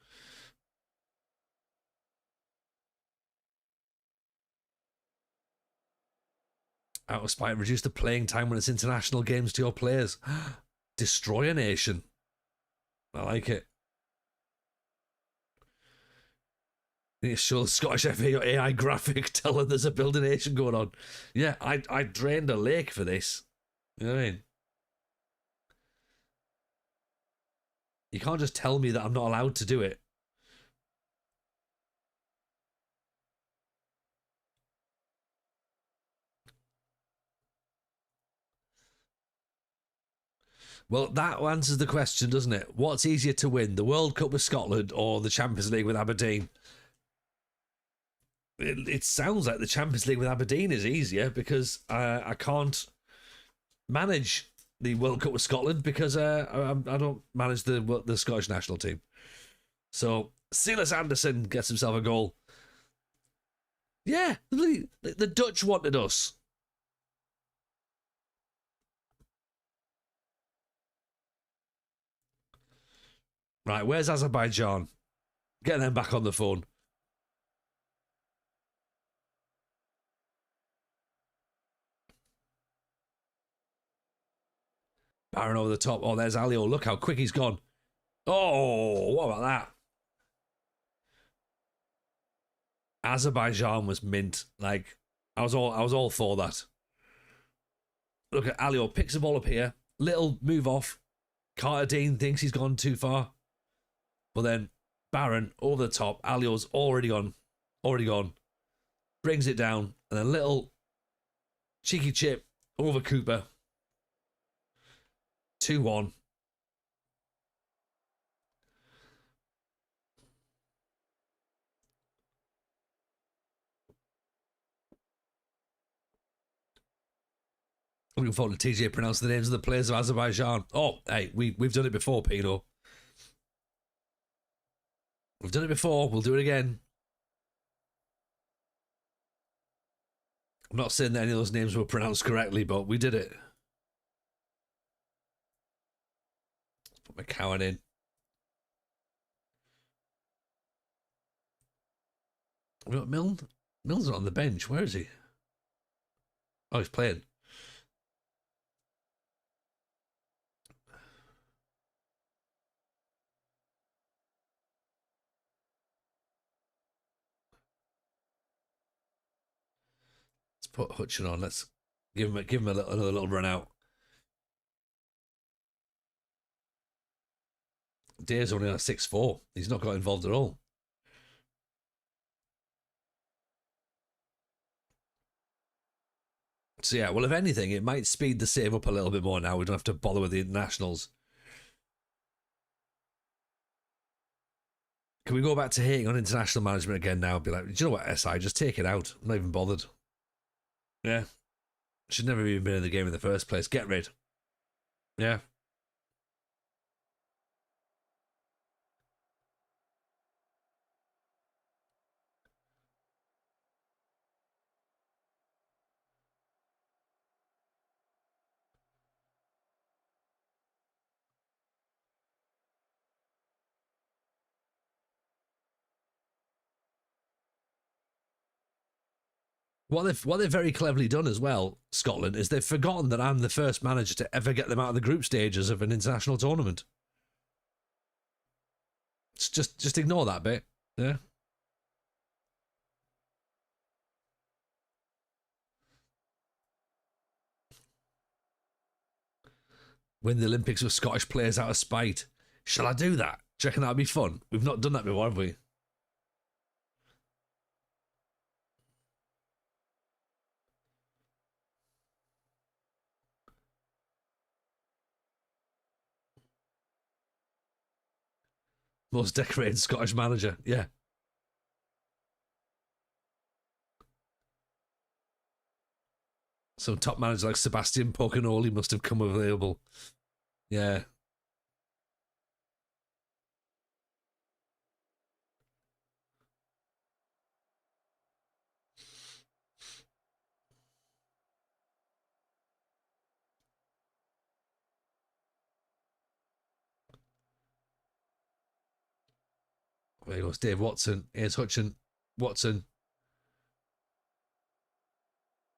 out of spite, reduce the playing time when it's international games to your players. Destroy a nation. I like it. You need to show the Scottish FA your AI graphic, tell them there's a building nation going on. Yeah, I drained a lake for this. You know what I mean? You can't just tell me that I'm not allowed to do it. Well, that answers the question, doesn't it? What's easier to win, the World Cup with Scotland or the Champions League with Aberdeen? It sounds like the Champions League with Aberdeen is easier because I can't manage the World Cup with Scotland because I don't manage the Scottish national team. So Silas Anderson gets himself a goal. Yeah, the Dutch wanted us. Right, where's Azerbaijan? Get them back on the phone. Barron over the top. Oh, there's Alio. Look how quick he's gone. Oh, what about that? Azerbaijan was mint. Like, I was all for that. Look at Alio, picks the ball up here. Little move off. Carter Dean thinks he's gone too far. But then Barron over the top. Alio's already gone. Brings it down. And then little cheeky chip over Cooper. 2-1. Looking forward to TJ pronouncing the names of the players of Azerbaijan. Oh, hey, we've done it before, Pino. We've done it before. We'll do it again. I'm not saying that any of those names were pronounced correctly, but we did it. Put McCowan in. We've got Milne. Milne's not on the bench. Where is he? Oh, he's playing. Let's put Hutchin on. Let's give him another little run out. Dave's only on a 6'4". He's not got involved at all. So yeah, well, if anything, it might speed the save up a little bit more now. We don't have to bother with the internationals. Can we go back to hating on international management again now and be like, do you know what, SI, just take it out. I'm not even bothered. Yeah. Should never have even been in the game in the first place. Get rid. Yeah. What they've very cleverly done as well, Scotland, is they've forgotten that I'm the first manager to ever get them out of the group stages of an international tournament. It's just ignore that bit. Yeah. Win the Olympics with Scottish players out of spite. Shall I do that? Do you reckon that'd be fun? We've not done that before, have we? Most decorated Scottish manager. Yeah. Some top manager like Sebastian Pocanoli must have come available. Yeah. There goes Dave Watson. Here's Hutchin. Watson.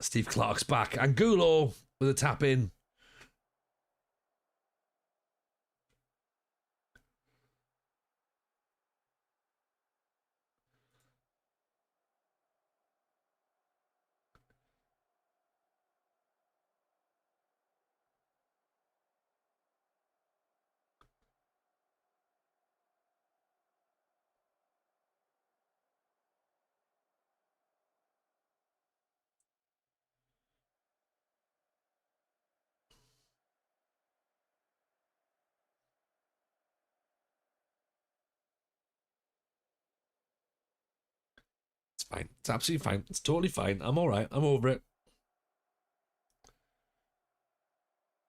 Steve Clark's back. Angulo with a tap in. It's fine. It's absolutely fine. It's totally fine. I'm all right. I'm over it.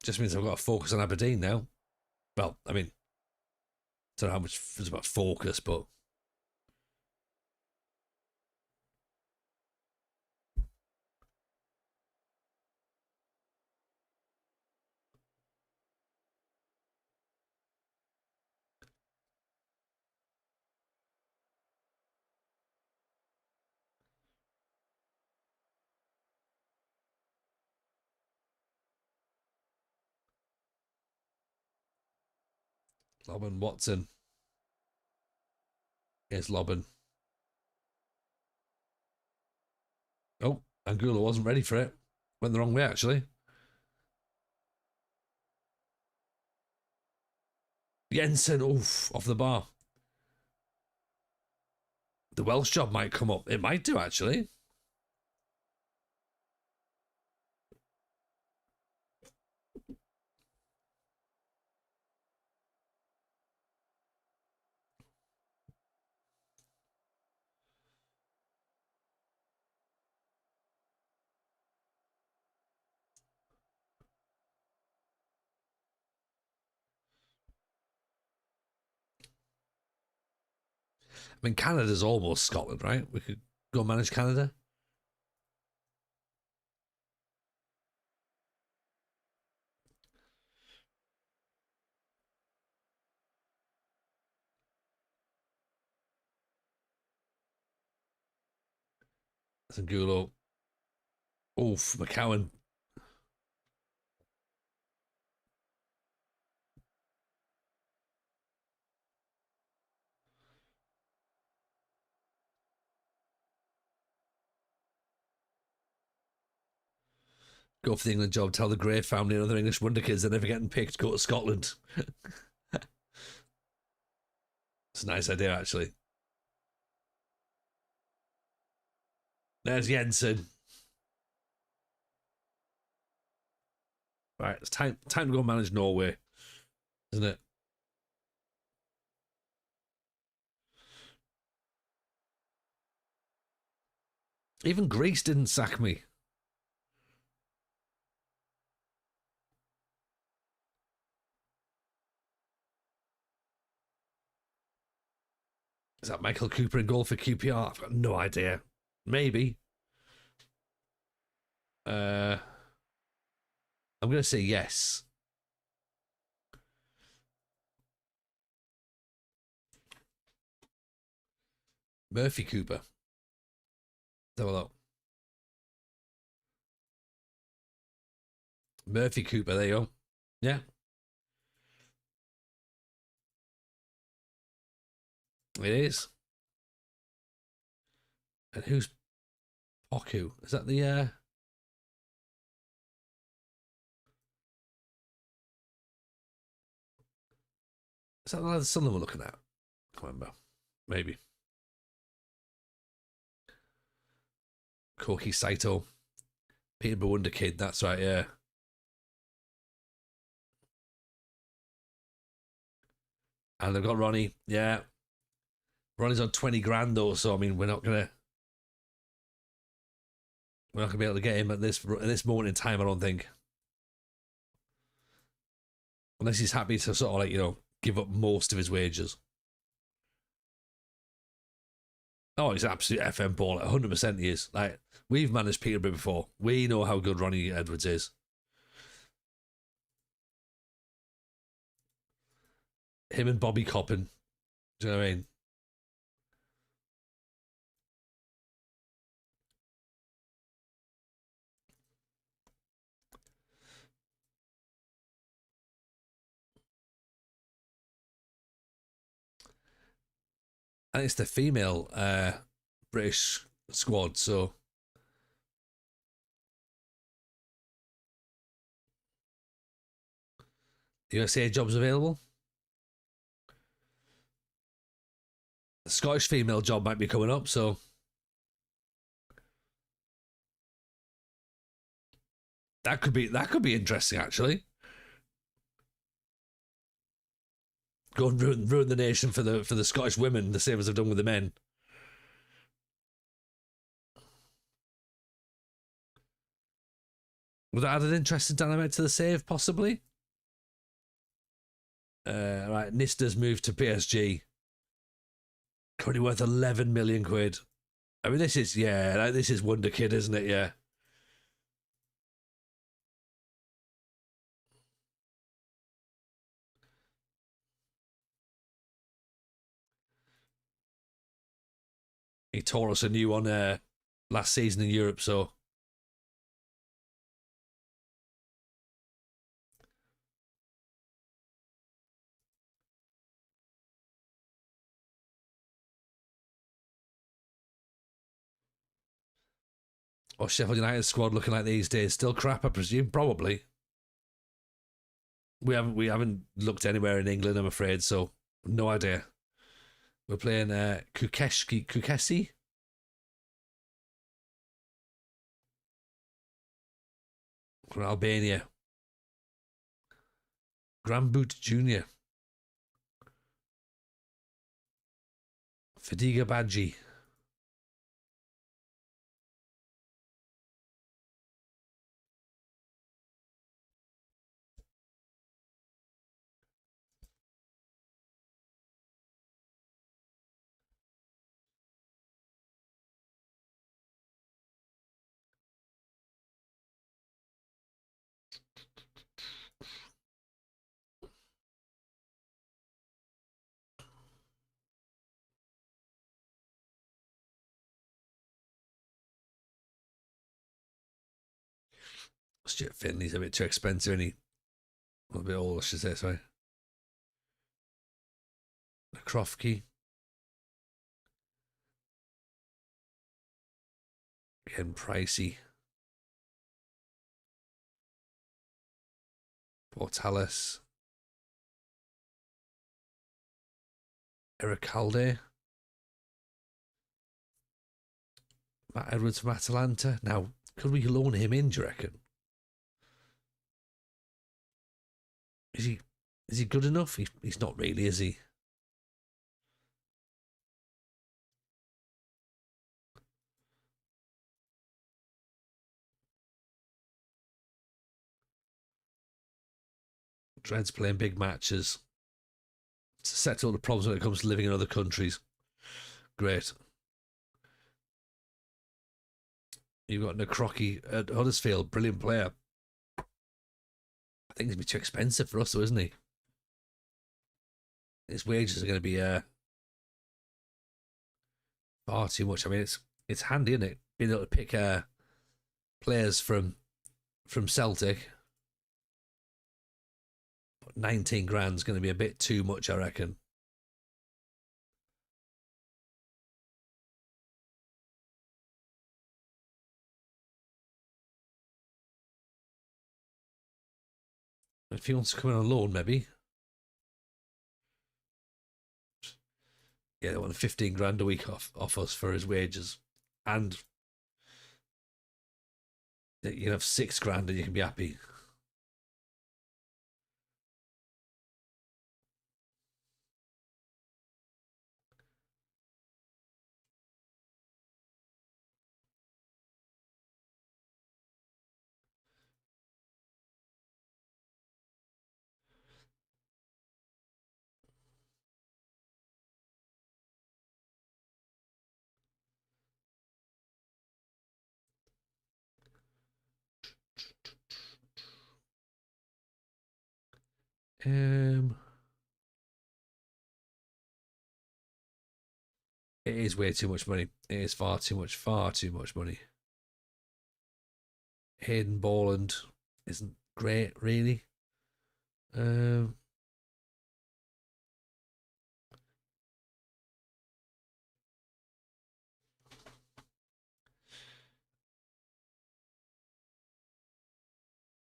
Just means I've got to focus on Aberdeen now. Well, I mean, I don't know how much it's about focus, but Lobban, Watson. Here's Lobban. Oh, Angulo wasn't ready for it. Went the wrong way, actually. Jensen, oof, off the bar. The Welsh job might come up. It might do, actually. I mean, Canada's almost Scotland, right? We could go manage Canada. Angulo. Oof, McCowan. Go for the England job, tell the Gray family and other English wonder kids they're never getting picked, go to Scotland. It's a nice idea, actually. There's Jensen. Right, it's time to go manage Norway, isn't it? Even Greece didn't sack me. Is that Michael Cooper in goal for QPR? I've got no idea. Maybe. I'm going to say yes. Murphy Cooper. Have a look. Murphy Cooper, there you go. Yeah. It is. And who's Poku? Is that the is that the Sunderland we're looking at? I can't remember. Maybe. Koki Saito. Peterborough Wonder Kid, that's right, yeah. And they've got Ronnie, yeah. Ronnie's on 20 grand though, so I mean we're not gonna be able to get him at this moment in time, I don't think. Unless he's happy to sort of like, you know, give up most of his wages. Oh, he's an absolute FM baller. 100% he is. Like, we've managed Peterborough before. We know how good Ronnie Edwards is. Him and Bobby Coppin. Do you know what I mean? I think it's the female British squad. So USA jobs available. The Scottish female job might be coming up, so that could be interesting actually. Go and ruin the nation for the Scottish women, the same as they've done with the men. Would that add an interesting dynamic to the save, possibly? Right, Nista's moved to PSG. Currently worth 11 million quid. I mean, this is Wonder Kid, isn't it? Yeah. He tore us a new one last season in Europe, so. Or Sheffield United squad looking like these days? Still crap, I presume. Probably. We haven't looked anywhere in England, I'm afraid. So no idea. We're playing Kukesi from Albania. Gramboot Junior. Fadiga Badji. Stuart Finley's a bit too expensive, and a bit old, I should say. Sorry. Krofke. Again, pricey. Portalis. Eric Calde. Matt Edwards from Atalanta. Now, could we loan him in, do you reckon? Is he good enough? He's not really, is he? Dreads playing big matches. To settle the problems when it comes to living in other countries. Great. You've got Nakroki at Huddersfield, brilliant player. I think he's be too expensive for us, though, isn't he? His wages are going to be far too much. I mean, it's handy, isn't it? Being able to pick players from Celtic. But 19 grand is going to be a bit too much, I reckon. If he wants to come in on loan, maybe. Yeah, they want 15 grand a week off us for his wages. And you can have 6 grand and you can be happy. It is way too much money. It is far too much money. Hayden Borland isn't great, really.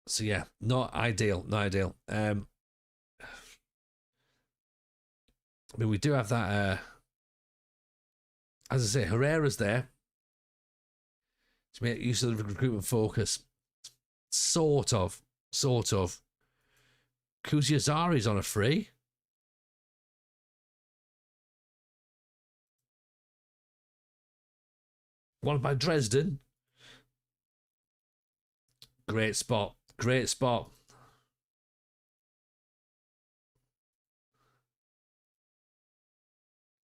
So yeah, not ideal, not ideal. I mean, we do have that. As I say, Herrera's there to make use of the recruitment focus. Sort of. Kuziazari's on a free. One by Dresden. Great spot.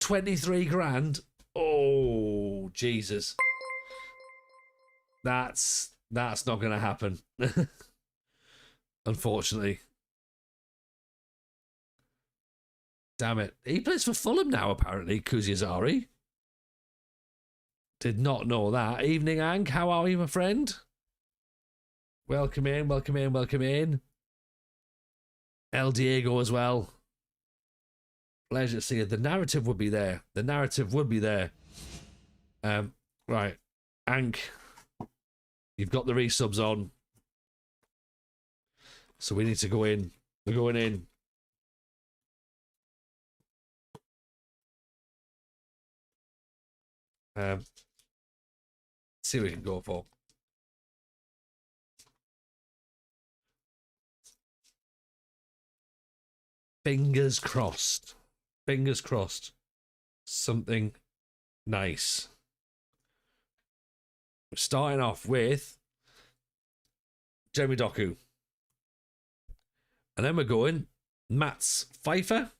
23 grand. Oh, Jesus. That's not going to happen. Unfortunately. Damn it. He plays for Fulham now, apparently, Kuziazari. Did not know that. Evening, Hank. How are you, my friend? Welcome in. El Diego as well. Pleasure to see you. The narrative would be there. Right. Hank, you've got the resubs on. So we need to go in. We're going in. See what we can go for. Fingers crossed. Something nice. We're starting off with Jeremy Doku. And then we're going Mats Pfeiffer.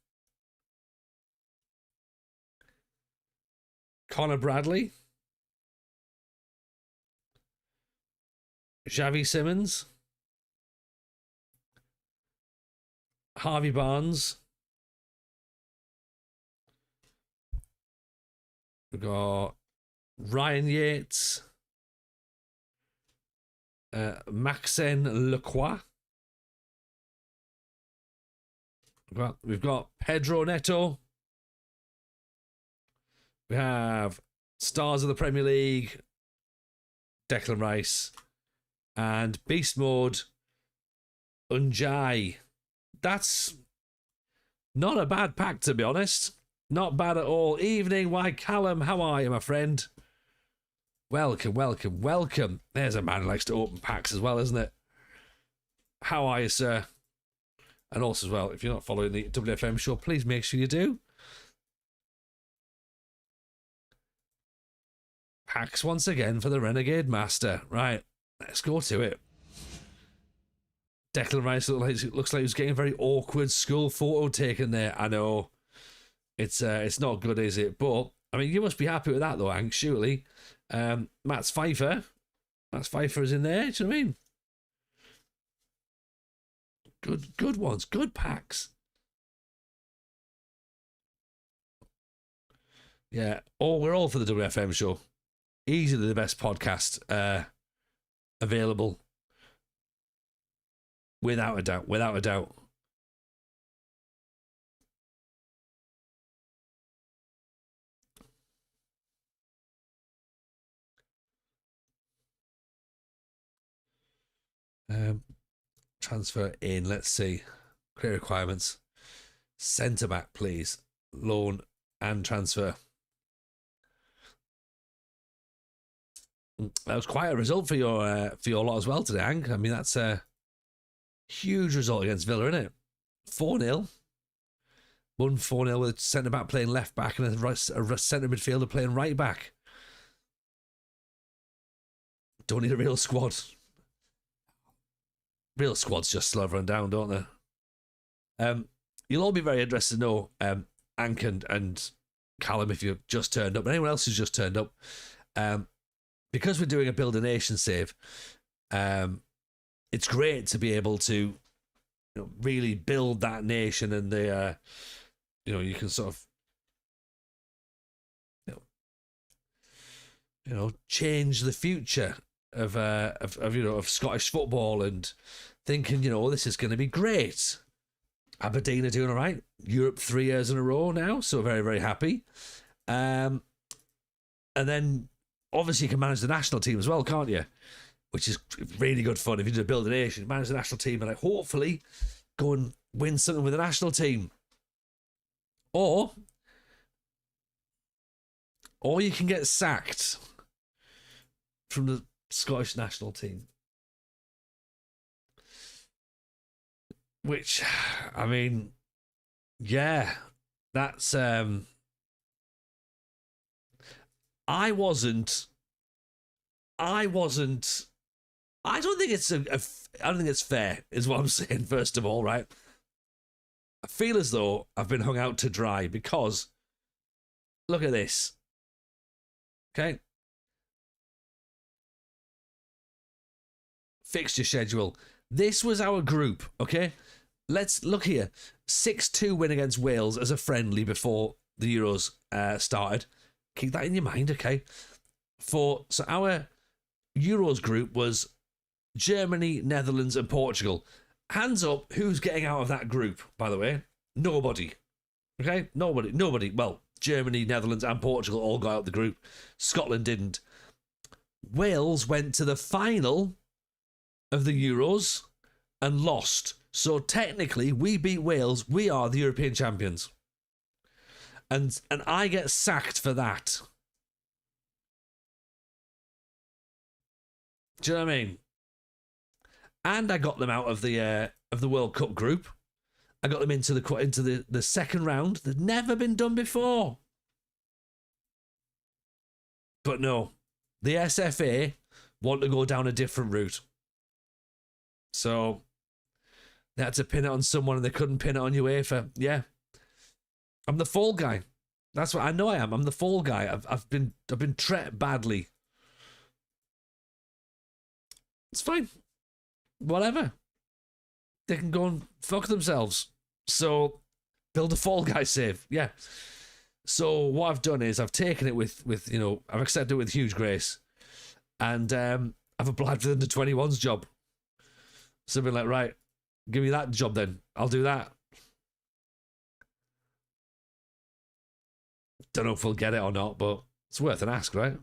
Connor Bradley. Xavi Simmons. Harvey Barnes. We've got Ryan Yates. Maxen Lacroix. We've got Pedro Neto. We have Stars of the Premier League, Declan Rice, and Beast Mode, Unjai. That's not a bad pack, to be honest. Not bad at all. Evening, why Callum? How are you, my friend? Welcome. There's a man who likes to open packs as well, isn't it? How are you, sir? And also as well, if you're not following the WFM show, please make sure you do. Packs once again for the Renegade Master. Right, let's go to it. Declan Rice looks like he's getting a very awkward school photo taken there. I know. It's not good, is it? But, I mean, you must be happy with that, though, Hank, surely. Mats Pfeiffer. Mats Pfeiffer is in there, do you know what I mean? Good ones. Good packs. Yeah. Oh, we're all for the WFM show. Easily the best podcast available. Without a doubt. Transfer in. Let's see. Clear requirements. Centre back, please. Loan and transfer. That was quite a result for your lot as well today, Hank. I mean, that's a huge result against Villa, isn't it? 4-0. Won 4-0 with centre back playing left back and a centre midfielder playing right back. Don't need a real squad. Real squads just slow run down, don't they? You'll all be very interested to know, Hank and Callum, if you've just turned up, and anyone else who's just turned up, because we're doing a Build a Nation save, it's great to be able to really build that nation, and you can sort of change the future of Scottish football, and thinking this is going to be great. Aberdeen are doing all right. Europe 3 years in a row now, so very, very happy. And then obviously you can manage the national team as well, can't you? which is really good fun. If you do build a nation, manage the national team, and like hopefully go and win something with the national team. Or you can get sacked from the Scottish national team. Which, I mean, yeah, that's I don't think it's I don't think it's fair, is what I'm saying, first of all, right? I feel as though I've been hung out to dry because look at this. Okay. Fixture schedule. This was our group, okay? Let's look here. 6-2 win against Wales as a friendly before the Euros started. Keep that in your mind, okay? So our Euros group was Germany, Netherlands, and Portugal. Hands up, who's getting out of that group, by the way? Nobody. Okay? Nobody. Well, Germany, Netherlands, and Portugal all got out of the group. Scotland didn't. Wales went to the final of the Euros and lost. So technically, we beat Wales. We are the European champions. And I get sacked for that. Do you know what I mean? And I got them out of the World Cup group. I got them into the second round. They'd never been done before. But no, the SFA want to go down a different route. So they had to pin it on someone, and they couldn't pin it on UEFA. Yeah, I'm the fall guy. That's what I know. I am. I'm the fall guy. I've been treated badly. It's fine. Whatever. They can go and fuck themselves. So build a fall guy save. Yeah. So what I've done is I've taken it with I've accepted it with huge grace, and I've applied for the under-21s job. So I've been like, right, give me that job then. I'll do that. Don't know if we'll get it or not, but it's worth an ask, right?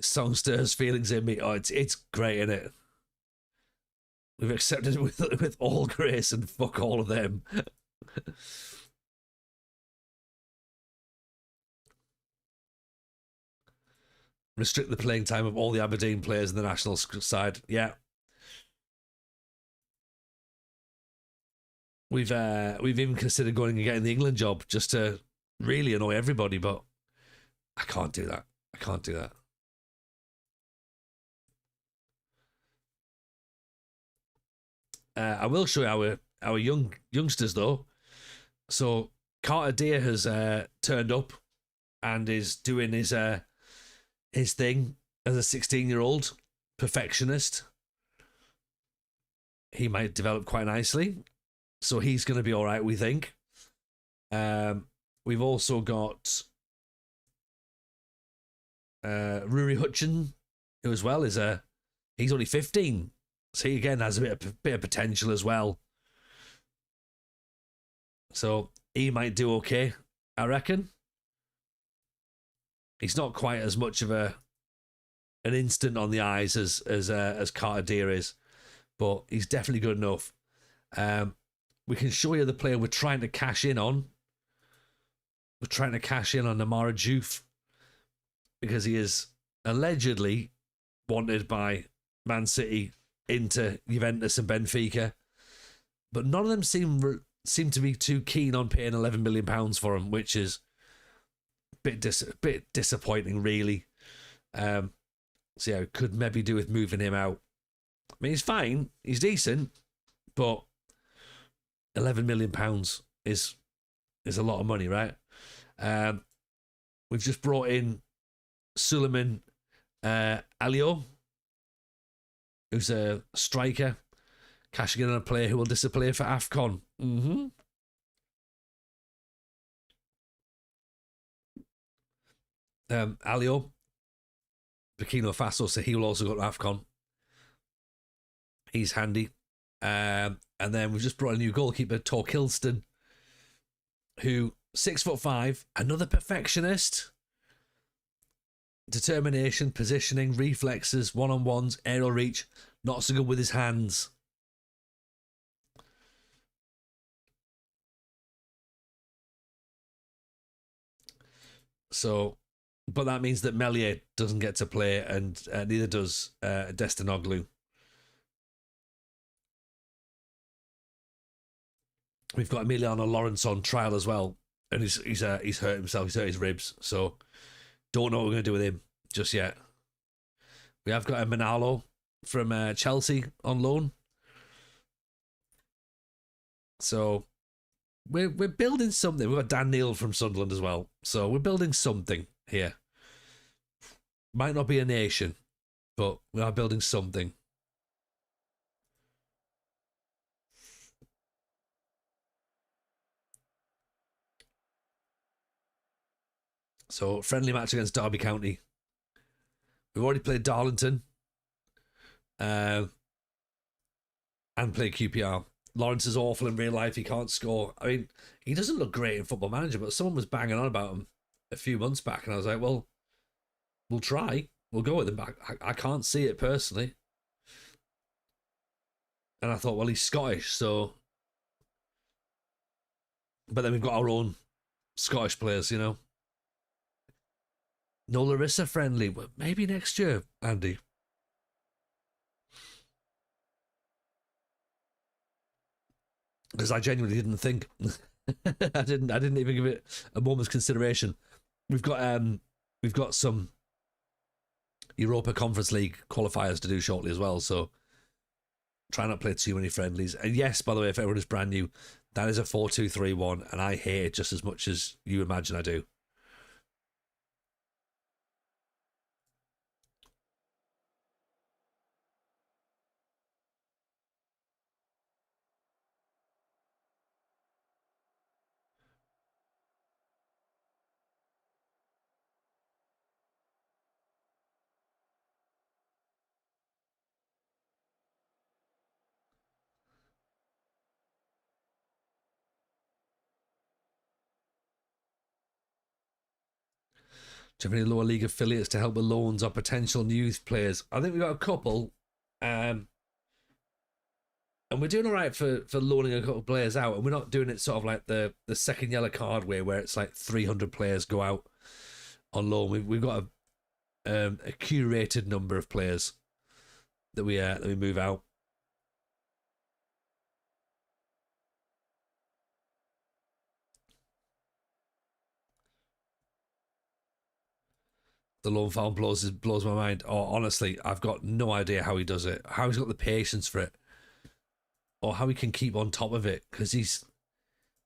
Song stirs feelings in me. Oh, it's great, isn't it? We've accepted it with all grace and fuck all of them. Restrict the playing time of all the Aberdeen players in the national side. Yeah. We've even considered going and getting the England job just to really annoy everybody, but I can't do that. I can't do that. I will show you our youngsters though. So Carter Deer has turned up and is doing his thing as a 16-year-old perfectionist. He might develop quite nicely, so he's going to be all right, we think. We've also got Rory Hutchin, who as well is he's only 15. So he again has a bit of potential as well. So he might do okay, I reckon. He's not quite as much of an instant on the eyes as Carter Deer is, but he's definitely good enough. We can show you the player we're trying to cash in on. We're trying to cash in on Amara Diouf because he is allegedly wanted by Man City, into Juventus and Benfica, but none of them seem to be too keen on paying £11 million for him, which is a bit disappointing, really. So yeah, could maybe do with moving him out. I mean, he's fine, he's decent, but £11 million is a lot of money, right? We've just brought in Suleiman Alio, who's a striker, cashing in on a player who will disappear for AFCON. Mm-hmm. Alio, Burkina Faso, so he will also go to AFCON. He's handy. And then we've just brought a new goalkeeper, Tor Kilston, who 6'5", another perfectionist. Determination, positioning, reflexes, one-on-ones, aerial reach, not so good with his hands. So, but that means that Melier doesn't get to play, and neither does Destinoglu. We've got Emiliano Lawrence on trial as well, and he's hurt himself. He's hurt his ribs, so don't know what we're going to do with him just yet. We have got a Manalo from Chelsea on loan, so we're building something. We've got Dan Neil from Sunderland as well, so we're building something here. Might not be a nation, but we are building something. So, friendly match against Derby County. We've already played Darlington and played QPR. Lawrence is awful in real life. He can't score. I mean, he doesn't look great in Football Manager, but someone was banging on about him a few months back, and I was like, well, we'll try. We'll go with him back. I can't see it personally. And I thought, well, he's Scottish, so... But then we've got our own Scottish players, you know. No Larissa friendly, but maybe next year, Andy. Because I genuinely didn't think. I didn't even give it a moment's consideration. We've got some Europa Conference League qualifiers to do shortly as well, so try not to play too many friendlies. And yes, by the way, if everyone is brand new, that is a 4-2-3-1, and I hate it just as much as you imagine I do. Do you have any lower league affiliates to help with loans or potential youth players? I think we've got a couple. And we're doing all right for loaning a couple of players out, and we're not doing it sort of like the second yellow card way where it's like 300 players go out on loan. We've got a curated number of players that we move out. The loan farm blows my mind. Oh, honestly, I've got no idea how he does it, how he's got the patience for it, or how he can keep on top of it, because he's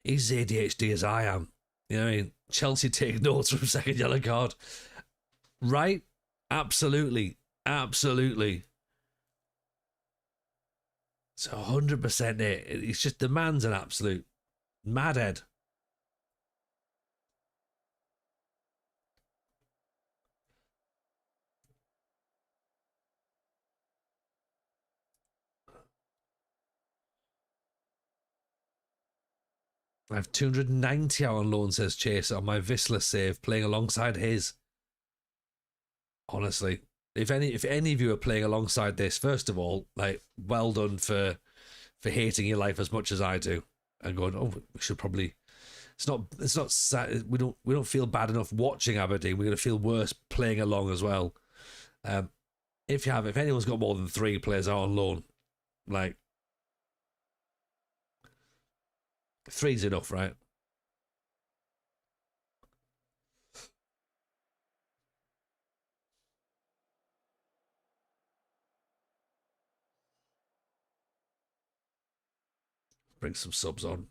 ADHD as I am. You know what I mean? Chelsea take notes from second yellow card. Right? Absolutely. Absolutely. It's 100% it. It's just the man's an absolute madhead. I have 290 out on loan, says Chase, on my Visla save, playing alongside his. Honestly, if any of you are playing alongside this, first of all, like, well done for hating your life as much as I do, and going, oh, we should probably. It's not sad. We don't feel bad enough watching Aberdeen. We're going to feel worse playing along as well. If anyone's got more than 3 players out on loan, like, 3's enough, right? Bring some subs on.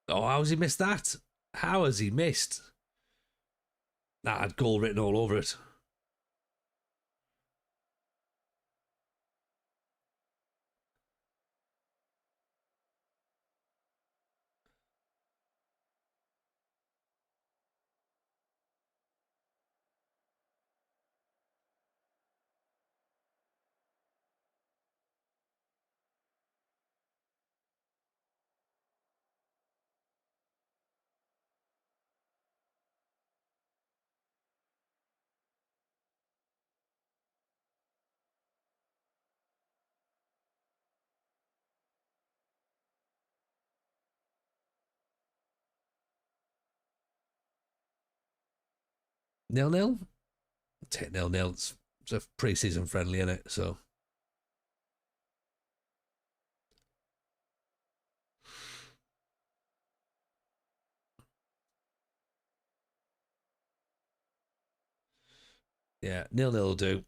Oh, how's he missed that? How has he missed? That had goal written all over it. 0-0? Take 0-0. It's a pre-season friendly, isn't it? So yeah, 0-0 will do.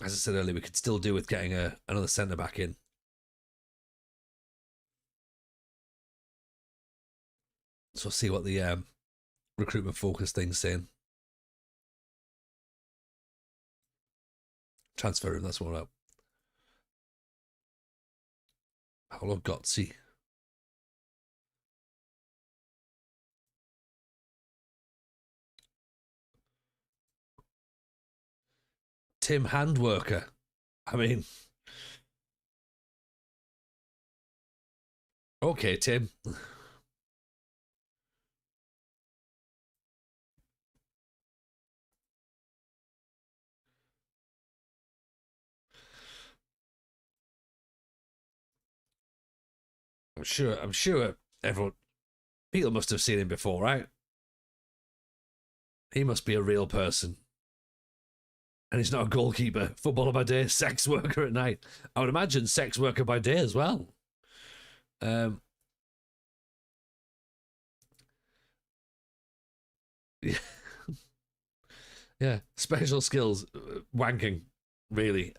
As I said earlier, we could still do with getting another centre back in. So see what the recruitment focus thing's saying. Transfer room, that's what we're up. Paolo Gozzi. Tim Handworker. I mean, okay, Tim. I'm sure everyone, people must have seen him before, right? He must be a real person. And he's not a goalkeeper. Footballer by day, sex worker at night. I would imagine sex worker by day as well. Yeah, yeah. Special skills, wanking, really.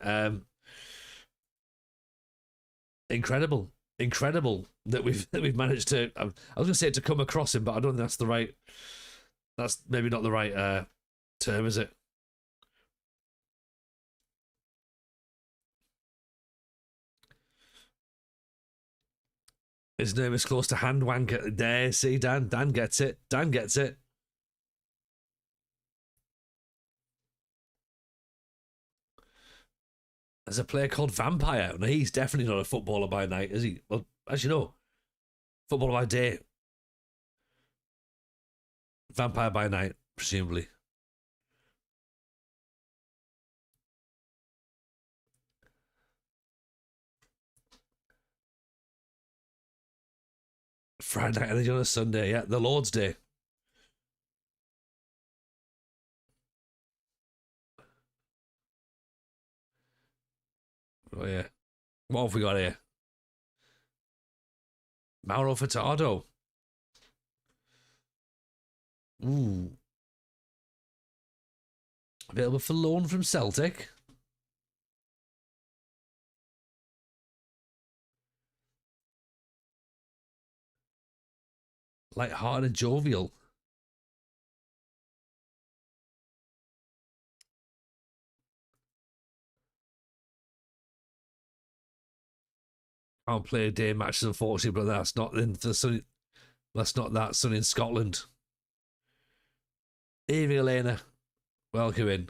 Incredible, incredible that we've managed to. I was going to say to come across him, but I don't think that's the right. That's maybe not the right term, is it? His name is close to hand wanker. There, see, Dan. Dan gets it. Dan gets it. There's a player called Vampire. No, he's definitely not a footballer by night, is he? Well, as you know, footballer by day, vampire by night, presumably. Friday night energy on a Sunday, yeah, the Lord's Day. Oh yeah. What have we got here? Mauro Furtado. Ooh. Available for loan from Celtic. Light-hearted and jovial. Can't play day matches, unfortunately, but that's not in the sun. That's not that sun in Scotland. Evie Elena, welcome in.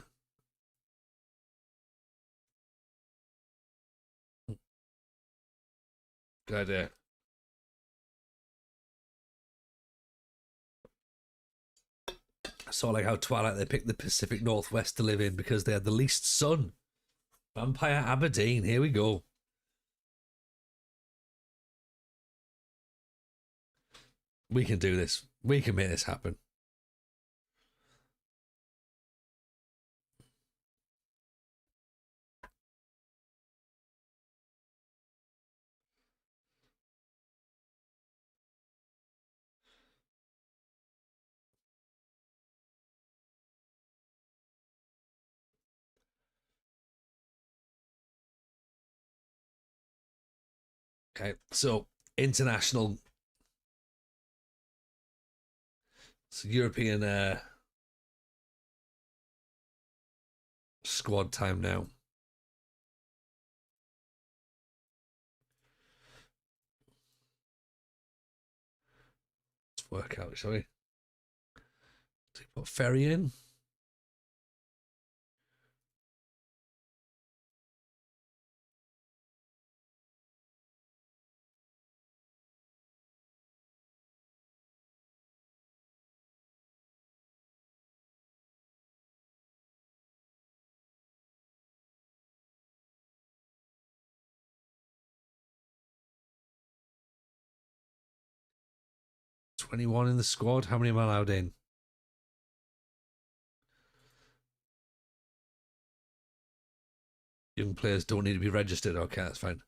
Good idea. I saw like how Twilight they picked the Pacific Northwest to live in because they had the least sun. Vampire Aberdeen, here we go. We can do this. We can make this happen. Okay, so international, so European squad time now. Let's work out, shall we? So we put Ferry in. $21 in the squad. How many am I allowed in? Young players don't need to be registered. Okay, that's fine.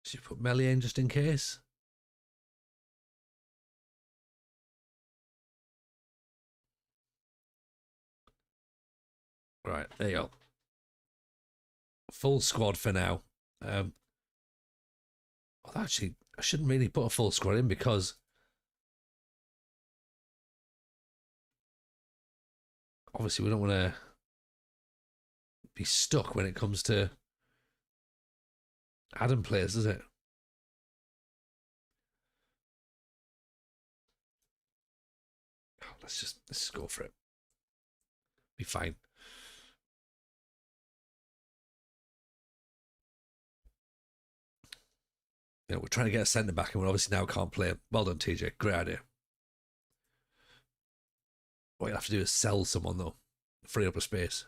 Should you put Melly in just in case? Right, there you go. Full squad for now. Actually, I shouldn't really put a full squad in because obviously we don't want to be stuck when it comes to adding players, does it? Let's just go for it. Be fine. You know, we're trying to get a centre back and we obviously now can't play him. Well done, TJ. Great idea. What you have to do is sell someone though, free up a space.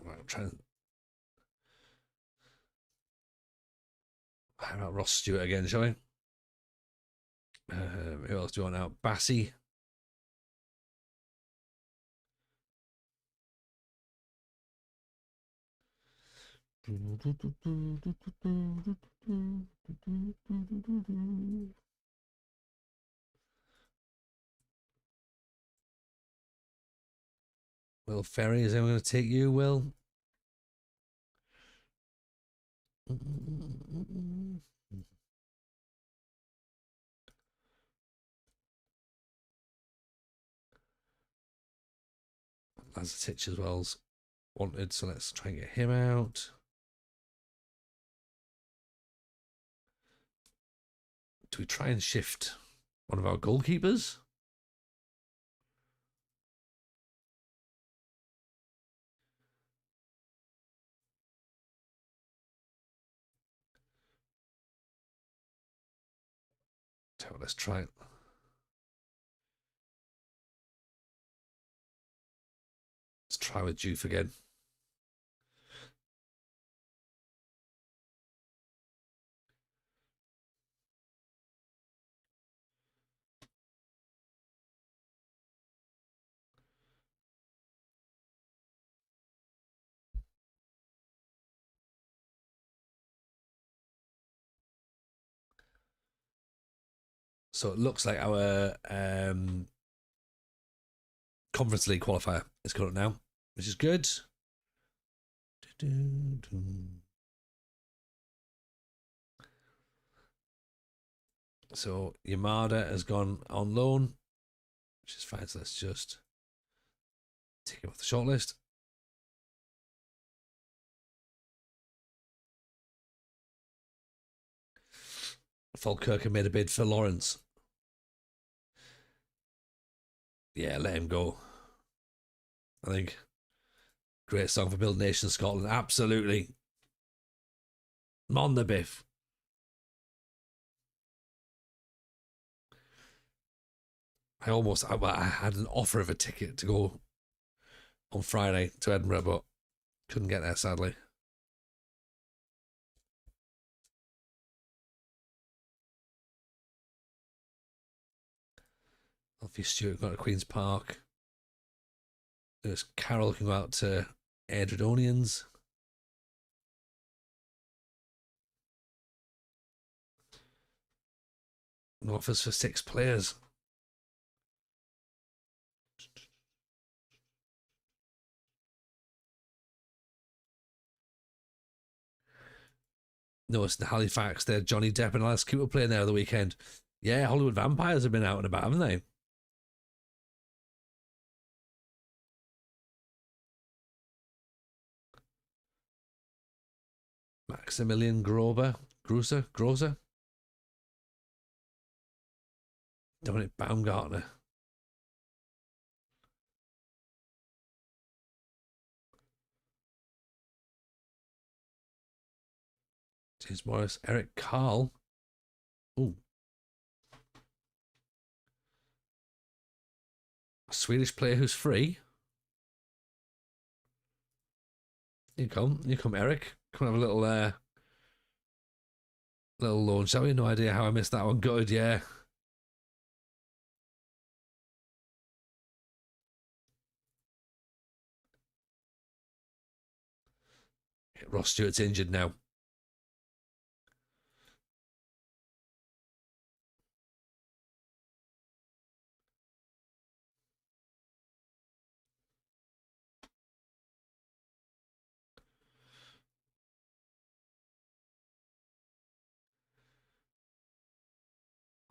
Right, I'm trying. How about Ross Stewart again, shall we? Who else do you want out? Bassey. Will Ferry, is anyone going to take you, Will? Lazatich as well's wanted, so let's try and get him out. Do we try and shift one of our goalkeepers? So let's try it. Let's try with Juve again. So it looks like our Conference League qualifier is coming up now, which is good. So Yamada has gone on loan, which is fine. So let's just take him off the shortlist. Falkirk made a bid for Lawrence. Yeah, let him go. I think great song for Build Nation Scotland. Absolutely. Mon the biff. I had an offer of a ticket to go on Friday to Edinburgh, but couldn't get there, sadly. Alfie Stewart got to Queen's Park. There's Carol can go out to Airdridonians. No offers for 6 players. No, it's the Halifax there. Johnny Depp and Alice Cooper playing there the weekend. Yeah, Hollywood Vampires have been out and about, haven't they? Maximilian Groser. Dominic Baumgartner. James Morris. Eric Carl. Ooh. A Swedish player who's free. You come, Eric. Come have a little loan, shall we? No idea how I missed that one. Good, yeah. Ross Stewart's injured now.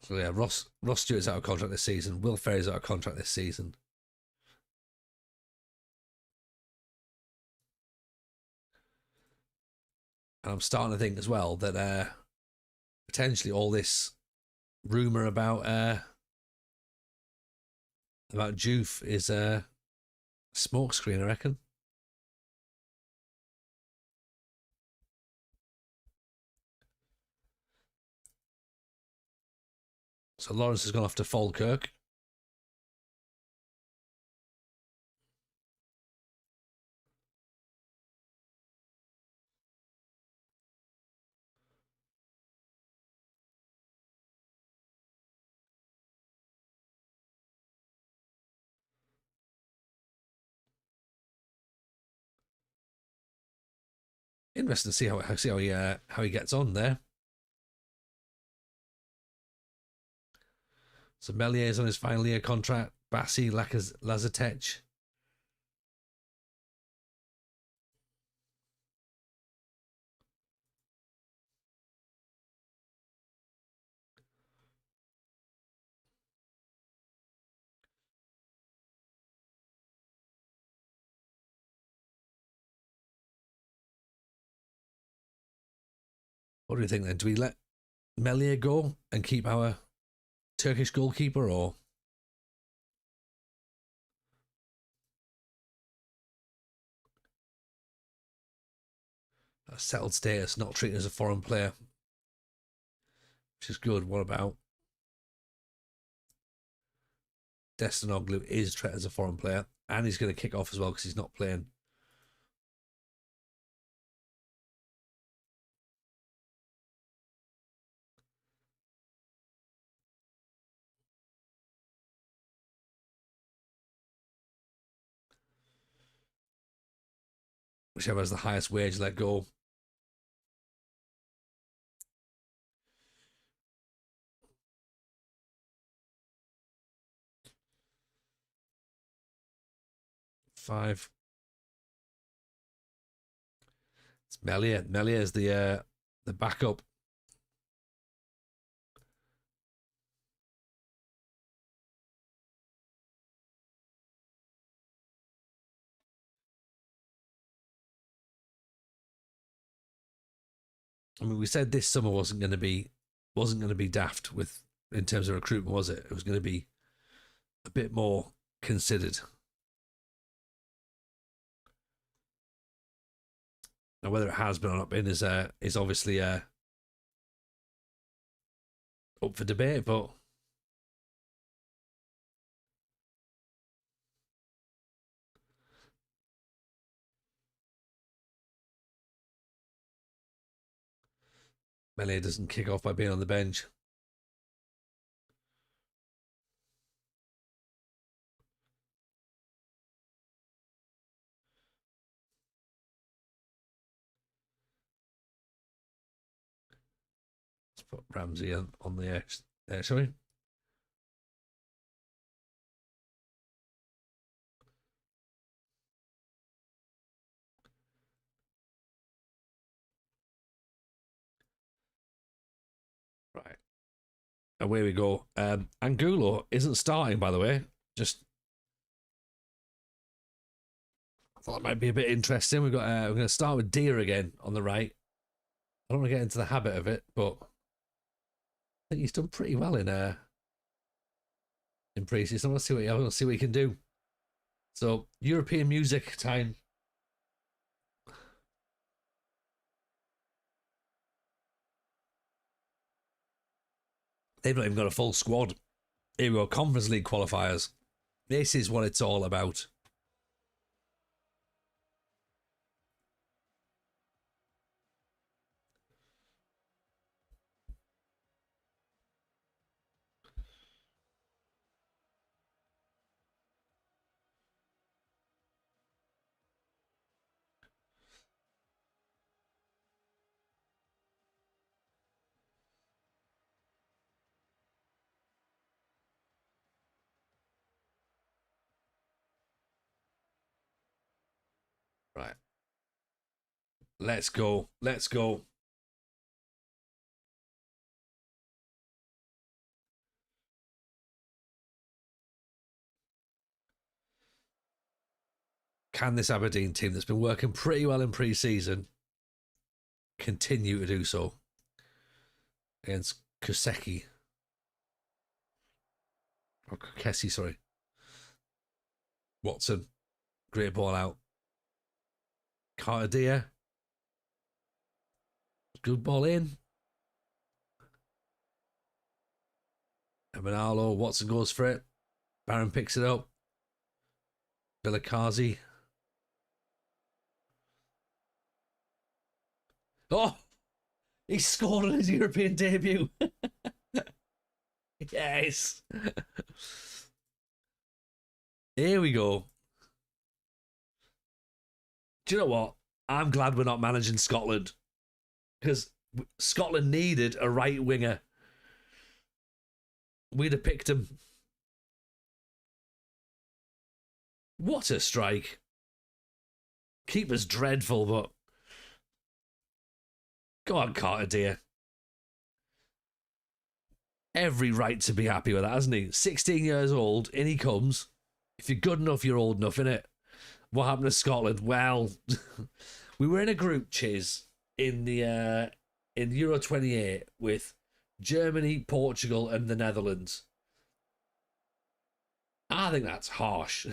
So yeah, Ross Stewart's out of contract this season. Will Ferry's out of contract this season. And I'm starting to think as well that potentially all this rumour about Juve is a smokescreen, I reckon. So Lawrence has gone off to Falkirk. Interesting to see how he gets on there. So Mellier's on his final year contract. Bassi, Lazatech. What do we think then? Do we let Mellier go and keep our Turkish goalkeeper, or a settled status, not treated as a foreign player, which is good? What about Destinoglu is treated as a foreign player, and he's going to kick off as well because he's not playing. Whichever has the highest wage, let go. Five. It's Mellier. Mellier is the backup. I mean, we said this summer wasn't going to be daft with in terms of recruitment, was it? It was going to be a bit more considered. Now, whether it has been or not been is obviously up for debate, but Melee doesn't kick off by being on the bench. Let's put Ramsey on the edge there, shall we? Right. Away we go. Angulo isn't starting, by the way. Just I thought it might be a bit interesting. We're going to start with Deer again on the right. I don't want to get into the habit of it, but I think he's done pretty well in pre-season. I want to see what he can do. So European music time. They've not even got a full squad. Here we go, Conference League qualifiers. This is what it's all about. Right. Let's go. Let's go. Can this Aberdeen team that's been working pretty well in pre-season continue to do so against Kuseki? Or Kukesi, sorry. Watson. Great ball out. Carter, good ball in. Emanalo, Watson goes for it. Barron picks it up. Vilakazi. Oh, he scored on his European debut. Yes. Here we go. Do you know what? I'm glad we're not managing Scotland, because Scotland needed a right winger. We'd have picked him. What a strike. Keeper's dreadful, but go on, Carter, dear. Every right to be happy with that, hasn't he? 16 years old, in he comes. If you're good enough, you're old enough, innit? What happened to Scotland? Well, we were in a group, Chiz, in the in Euro 28 with Germany, Portugal, and the Netherlands. I think that's harsh.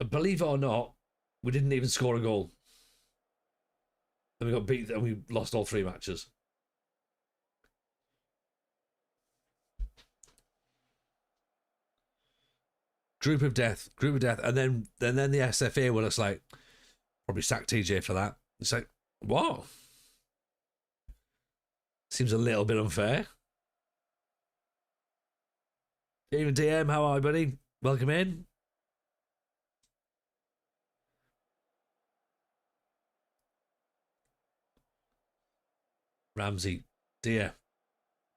Believe it or not, we didn't even score a goal. And we got beat, and we lost all 3 matches. Group of death, and then the SFA were just like, probably sack TJ for that. It's like, what? Seems a little bit unfair. Even DM, how are you, buddy? Welcome in. Ramsey, Deer,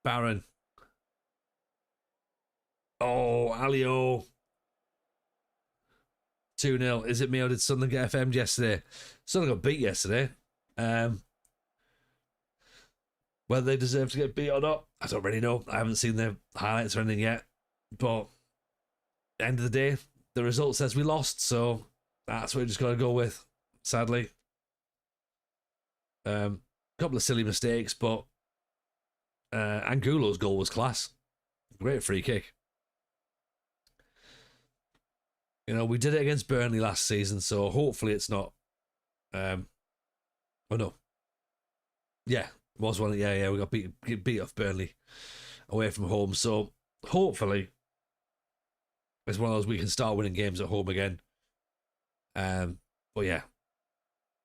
Barron. Oh, Alio. 2-0. Is it me or did Sunderland get FM'd yesterday? Sunderland got beat yesterday. Whether they deserve to get beat or not, I don't really know. I haven't seen the highlights or anything yet. But at the end of the day, the result says we lost, so that's what we just got to go with, sadly. Couple of silly mistakes, but Angulo's goal was class. Great free kick. You know, we did it against Burnley last season, so hopefully it's not. Oh no. Yeah, it was one. Yeah, we got beat off Burnley away from home. So hopefully it's one of those we can start winning games at home again. But yeah,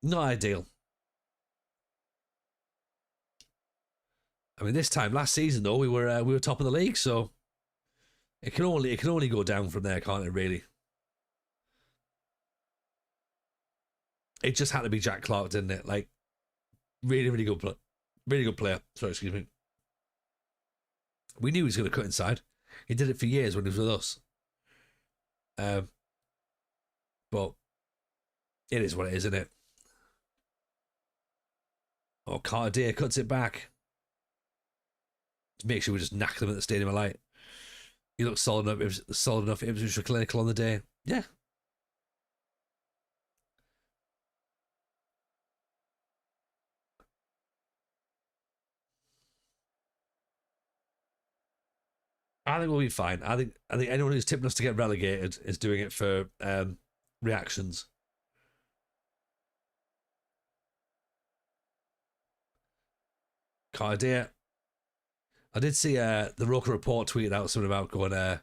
not ideal. I mean, this time last season though, we were top of the league, so it can only go down from there, can't it? Really, it just had to be Jack Clark, didn't it? Like, really, really good player. Sorry, excuse me. We knew he was going to cut inside. He did it for years when he was with us. But it is what it is, isn't it? Oh, Cartier cuts it back. To make sure we just knack them at the Stadium of Light. He looks solid enough. Ipswich were clinical on the day. Yeah. I think we'll be fine. I think anyone who's tipping us to get relegated is doing it for reactions. Cartier. I did see the Roker Report tweeted out something about going,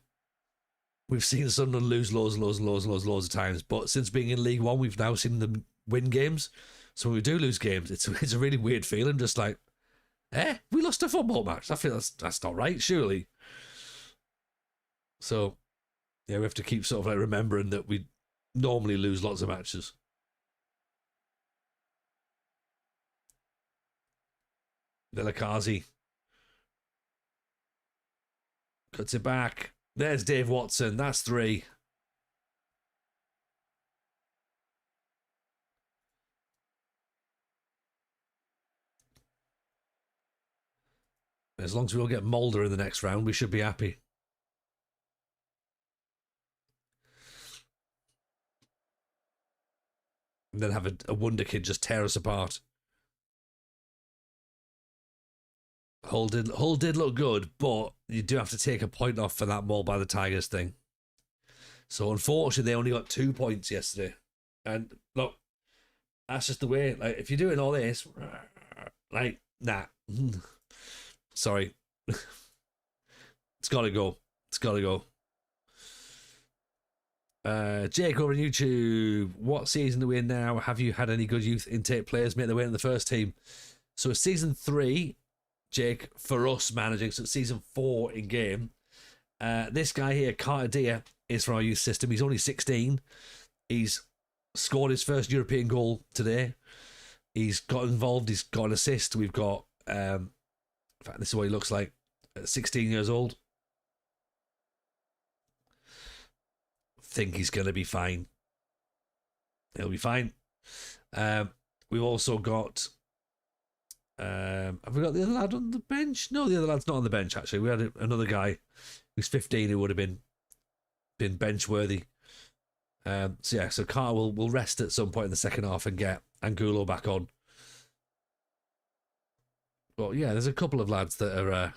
we've seen Sunderland lose loads of times, but since being in League One, we've now seen them win games. So when we do lose games, it's a really weird feeling, just like, we lost a football match. I feel that's not right, surely. So, yeah, we have to keep sort of like remembering that we normally lose lots of matches. Vilakazi cuts it back. There's Dave Watson. That's 3. As long as we don't get Mulder in the next round, we should be happy. And then have a wonder kid just tear us apart. Hull did look good, but you do have to take a point off for that maul by the Tigers thing. So unfortunately, they only got 2 points yesterday. And look, that's just the way. Like, if you're doing all this, like, nah. Sorry. It's got to go. It's got to go. Jake over on YouTube. What season are we in now? Have you had any good youth intake players make their way in the first team? So it's season 3, Jake, for us managing. So it's season 4 in game. This guy here, Cartier, is from our youth system. He's only 16. He's scored his first European goal today. He's got involved. He's got an assist. We've got, in fact, this is what he looks like at 16 years old. Think he's going to be fine. He'll be fine. We've also got... have we got the other lad on the bench? No, the other lad's not on the bench, actually. We had another guy who's 15 who would have been bench worthy. So Carter will rest at some point in the second half and get Angulo back on. But yeah, there's a couple of lads that are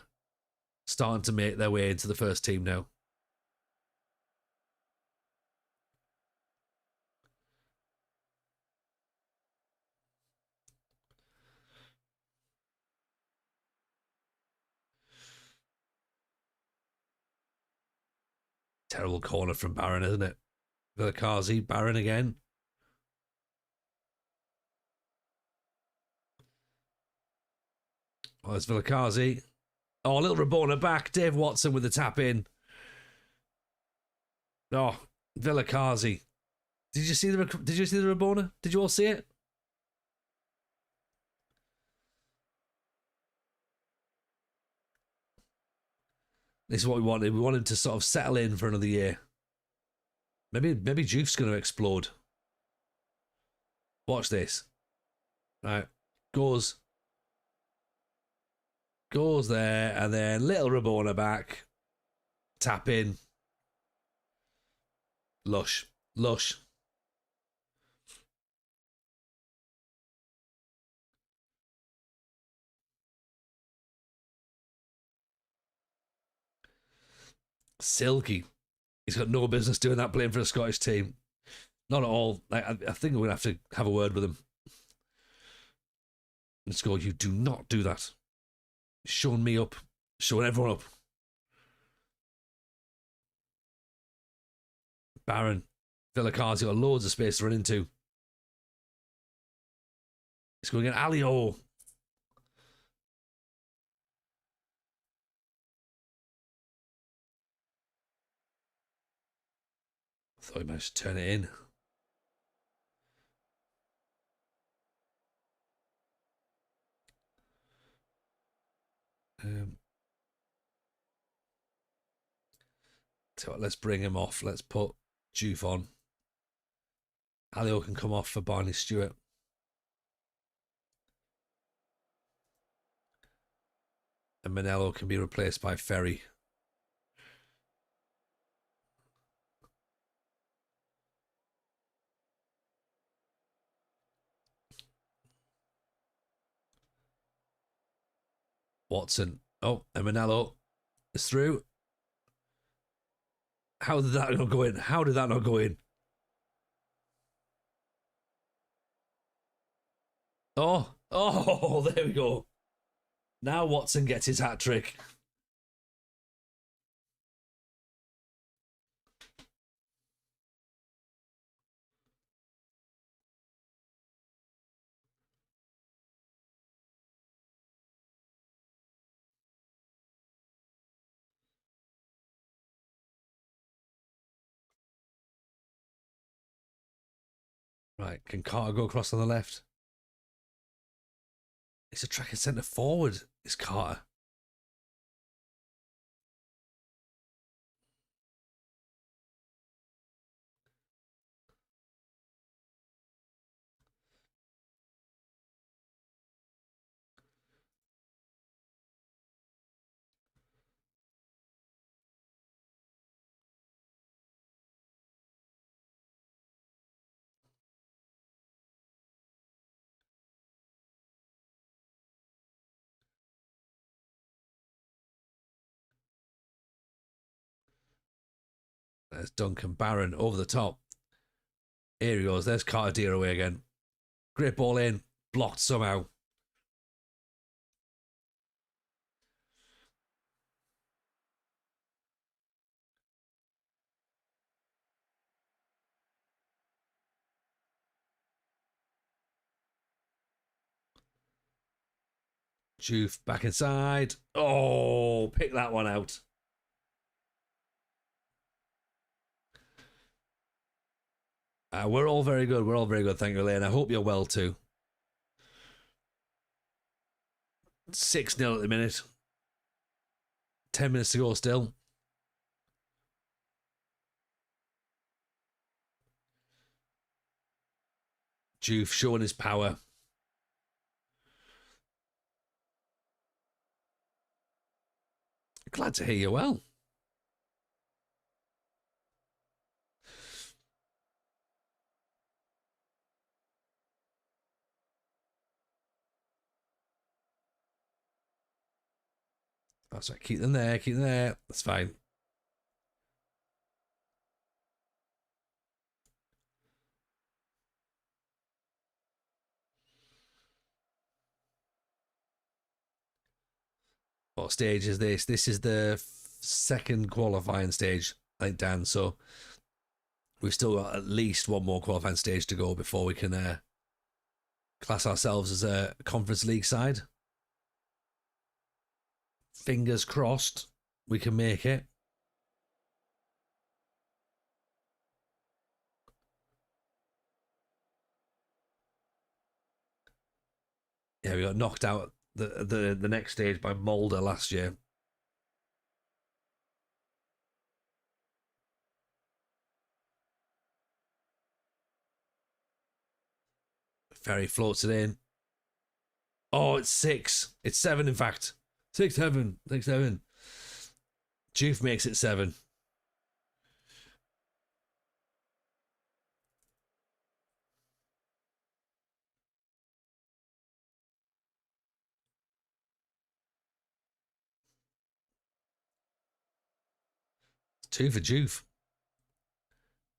starting to make their way into the first team now. Terrible corner from Barron, isn't it? Vilakazi, Barron again. Oh, it's Vilakazi. Oh, a little Rabona back. Dave Watson with the tap in. Oh, Vilakazi. Did you see the Rabona? Did you all see it? This is what we wanted. We wanted to sort of settle in for another year. Maybe Juif's going to explode. Watch this. Right. Goes there, and then little Rabona back. Tap in. Lush. Silky. He's got no business doing that playing for a Scottish team. Not at all. Like, I think we're going to have to have a word with him. Let's go. You do not do that. Showing me up. Showing everyone up. Barron. Vilakazi got loads of space to run into. He's going again. Alio. thought he managed to turn it in. So let's bring him off. Let's put Juve on. Alio can come off for Barney Stewart. And Manello can be replaced by Ferry. Watson. Oh, and Manello is through. How did that not go in? How did that not go in? Oh, there we go. Now Watson gets his hat trick. Right, can Carter go across on the left? He's a tracking centre forward, is Carter. There's Duncan Barron over the top. Here he goes. There's Carter Deer away again. Great ball in. Blocked somehow. Juve back inside. Oh, pick that one out. We're all very good. We're all very good. Thank you, Elaine. I hope you're well too. 6-0 at the minute. 10 minutes to go still. Juve showing his power. Glad to hear you well. That's right. Keep them there. Keep them there. That's fine. What stage is this? This is the second qualifying stage, I think, Dan. So we've still got at least one more qualifying stage to go before we can class ourselves as a Conference League side. Fingers crossed we can make it. Yeah, we got knocked out the next stage by Mulder last year. Ferry floats it in. Oh, it's 6. It's 7, in fact. 6-7. 6-7. Juve makes it 7. It's 2 for Juve.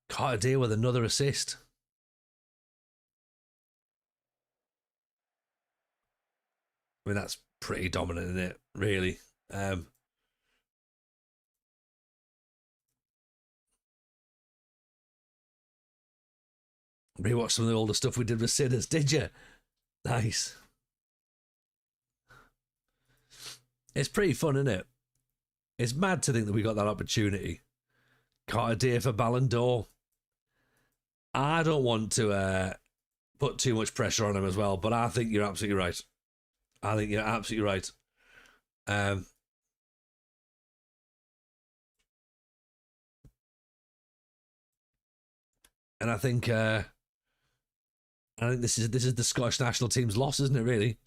Carter Deer with another assist. I mean, that's pretty dominant, isn't it? Really. Rewatch some of the older stuff we did with Sinners, did you? Nice. It's pretty fun, isn't it? It's mad to think that we got that opportunity. Carter Deer for Ballon d'Or. I don't want to put too much pressure on him as well, but I think you're absolutely right. I think you're absolutely right. Um, and I think this is the Scottish national team's loss, isn't it? Really?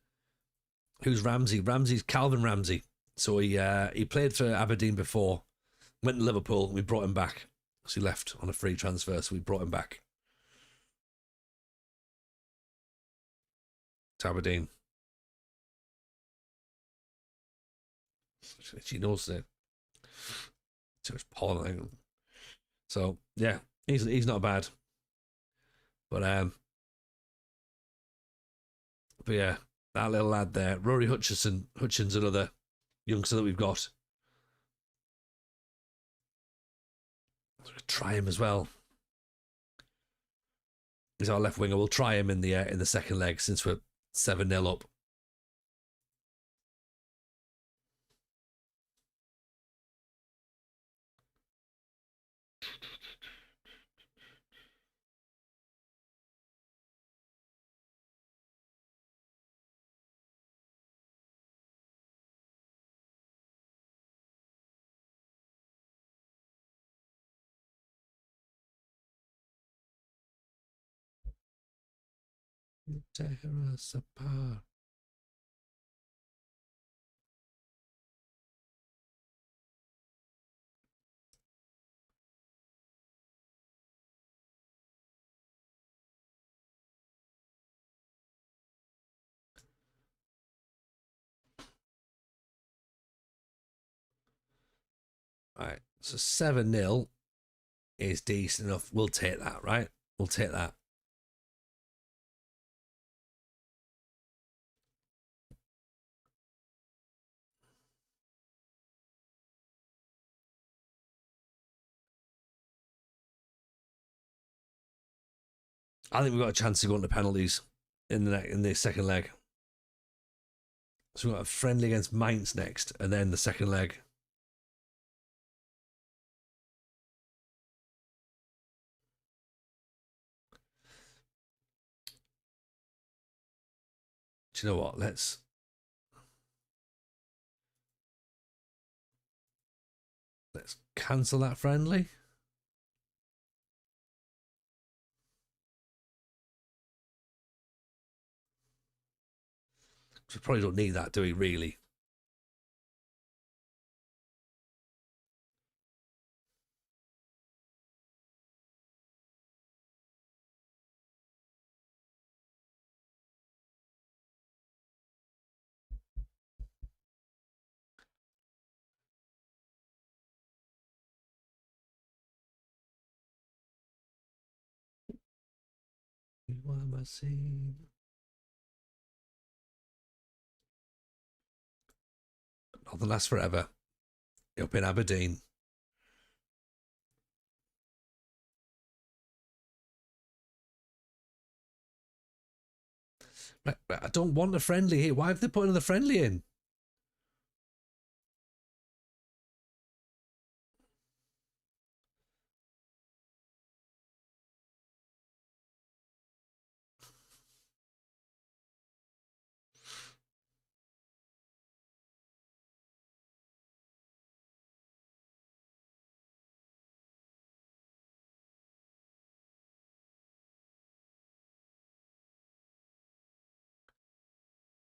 Who's Ramsey? Ramsey's Calvin Ramsey. So he played for Aberdeen before, went to Liverpool. We brought him back. So he left on a free transfer. So we brought him back to Aberdeen. She knows it. Too much pollen. So yeah, he's not bad. But yeah, that little lad there, Rory Hutchins, another youngster that we've got. Try him as well. He's our left winger. We'll try him in the second leg since we're 7-0 up. Tear us apart. Right, so 7-0 is decent enough. We'll take that, right? We'll take that. I think we've got a chance to go into penalties in the second leg. So we've got a friendly against Mainz next, and then the second leg. Do you know what? Let's cancel that friendly. We probably don't need that, do we, really? You want my scene. Nothing lasts forever. Up in Aberdeen. Right, I don't want a friendly here. Why have they put another friendly in?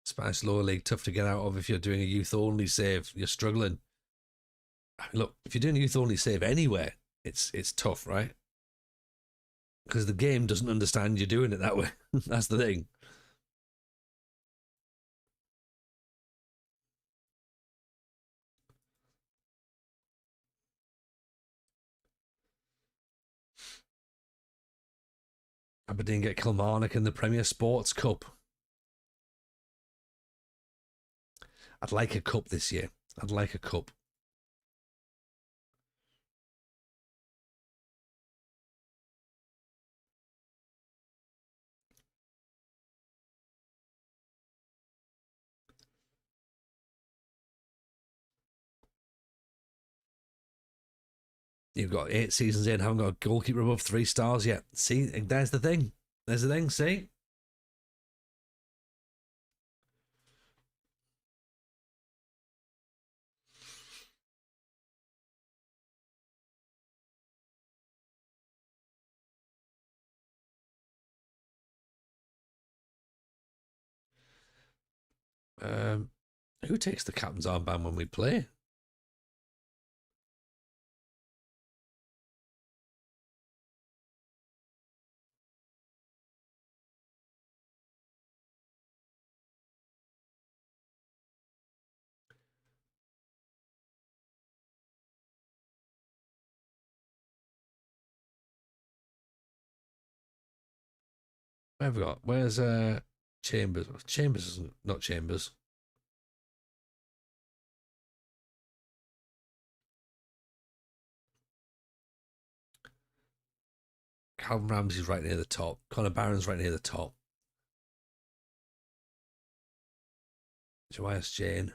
Spanish lower league, tough to get out of if you're doing a youth only save. You're struggling. I mean, look, if you're doing a youth only save anywhere, it's tough, right? Because the game doesn't understand you doing it that way. That's the thing. Aberdeen get Kilmarnock in the Premier Sports Cup. I'd like a cup this year. I'd like a cup. You've got 8 seasons in, haven't got a goalkeeper above 3 stars yet. See, there's the thing. There's the thing, see? Who takes the captain's armband when we play? Where have we got? Where's Chambers? Chambers isn't, not Chambers. Calvin Ramsey's right near the top. Connor Barron's right near the top. Joannis Jane.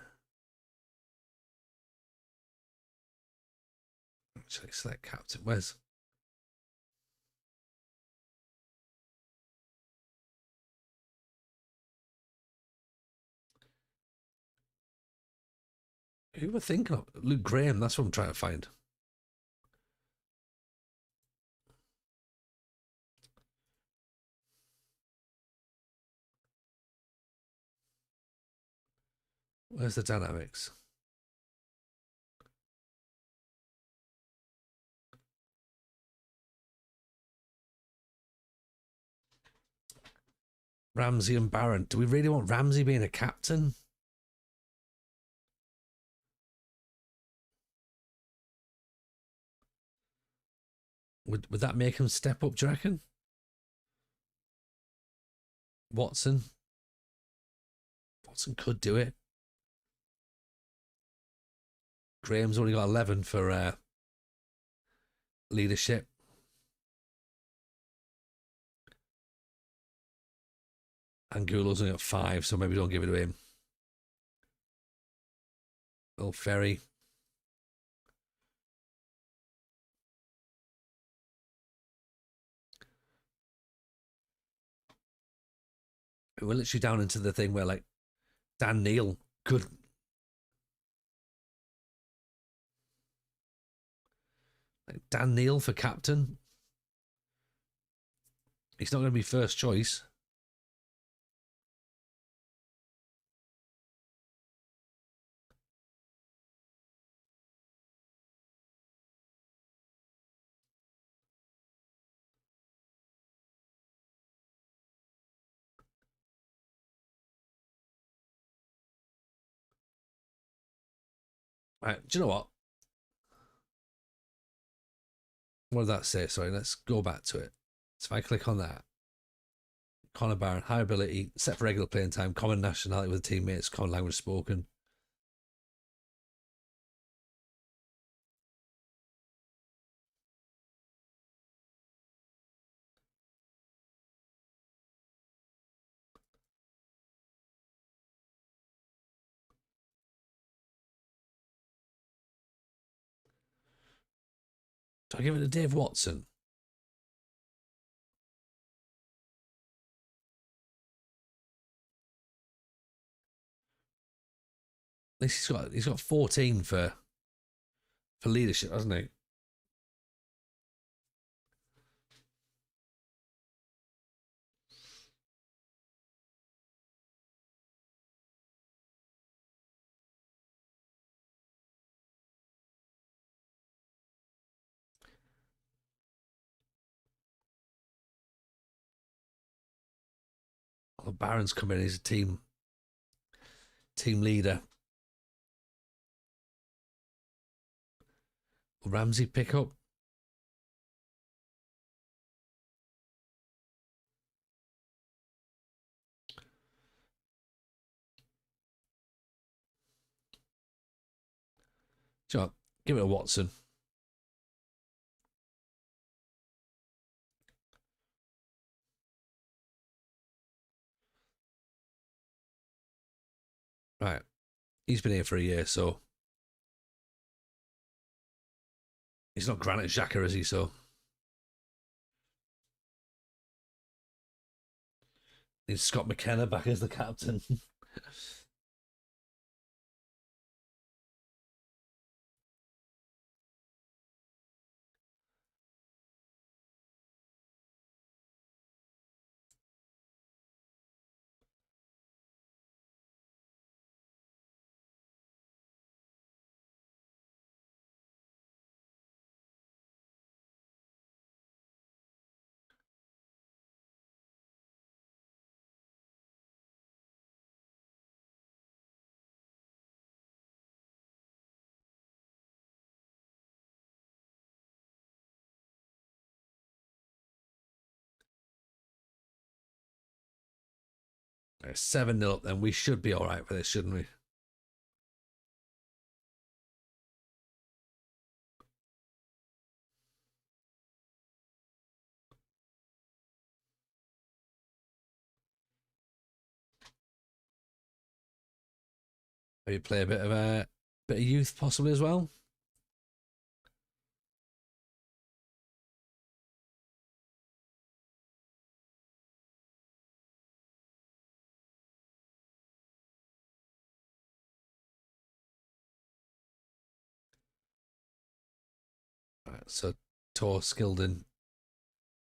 Actually, select captain. Where's... Who am I thinking of? Luke Graham, that's what I'm trying to find. Where's the dynamics? Ramsey and Barron. Do we really want Ramsey being a captain? Would that make him step up, do you reckon? Watson. Watson could do it. Graham's only got 11 for leadership. Angulo's only got 5, so maybe don't give it to him. Will Ferry. We're literally down into the thing where, like, Dan Neil could... Like, Dan Neil for captain. He's not going to be first choice. Right, do you know what? What did that say? Sorry, let's go back to it. So if I click on that, Connor Barron, high ability, set for regular playing time, common nationality with teammates, common language spoken. Do I give it to Dave Watson? At least he's got 14 for leadership, hasn't he? Well, Barron's come in, he's a team leader. Will Ramsey pick up? Sure, give it a Watson. Right. He's been here for a year, so He's not Granite Xhaka, is he? So needs Scott McKenna back as the captain. 7-0 up then. We should be all right for this, shouldn't we? Maybe play a bit of youth possibly as well. Right, so Tor, Skilden,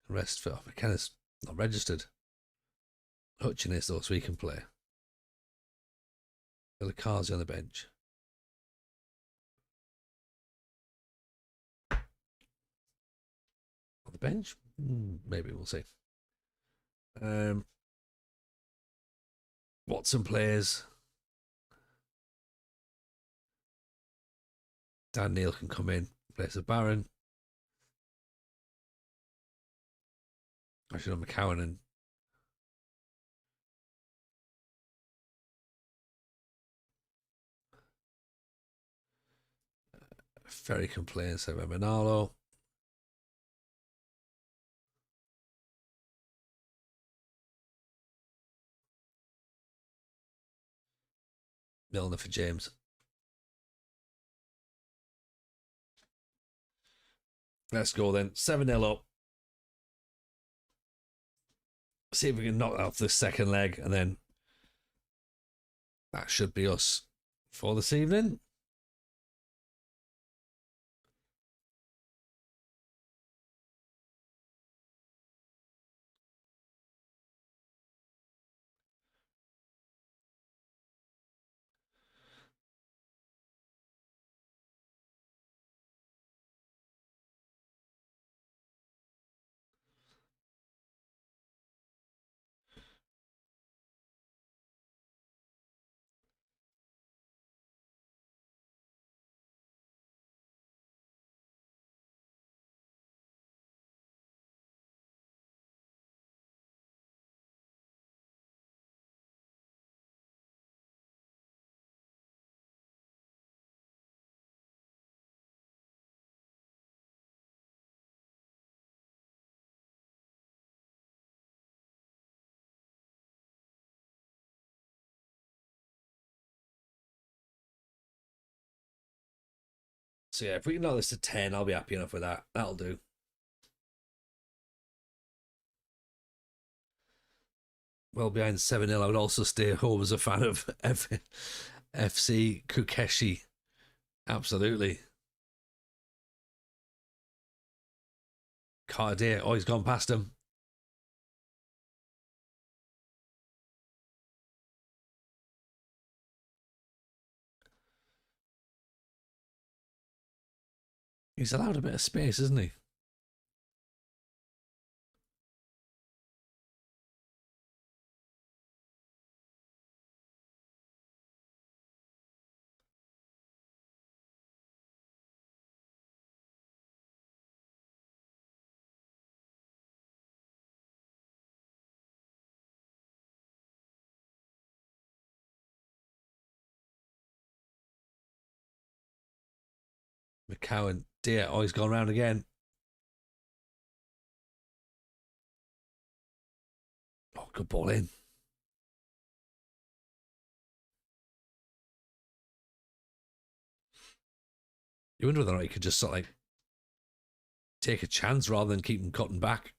rest for McKenna's not registered. Hutchin is though, so he can play. Ilikazi on the bench. On the bench? Maybe we'll see. Watson plays. Dan Neil can come in, plays the Baron. Actually, no, McCowan and Ferry can play instead of Manalo. Milner for James. Let's go then. 7-0 up. See if we can knock out the second leg, and then that should be us for this evening. So yeah, if we can knock this to 10, I'll be happy enough with that. That'll do. Well behind 7-0, I would also stay home as a fan of FC Kukeshi. Absolutely. Cardier. Oh, he's gone past him. He's allowed a bit of space, isn't he? McCowan. Dear. Oh, he's gone round again. Oh, good ball in. You wonder whether or not he could just sort of like take a chance rather than keep them cutting back.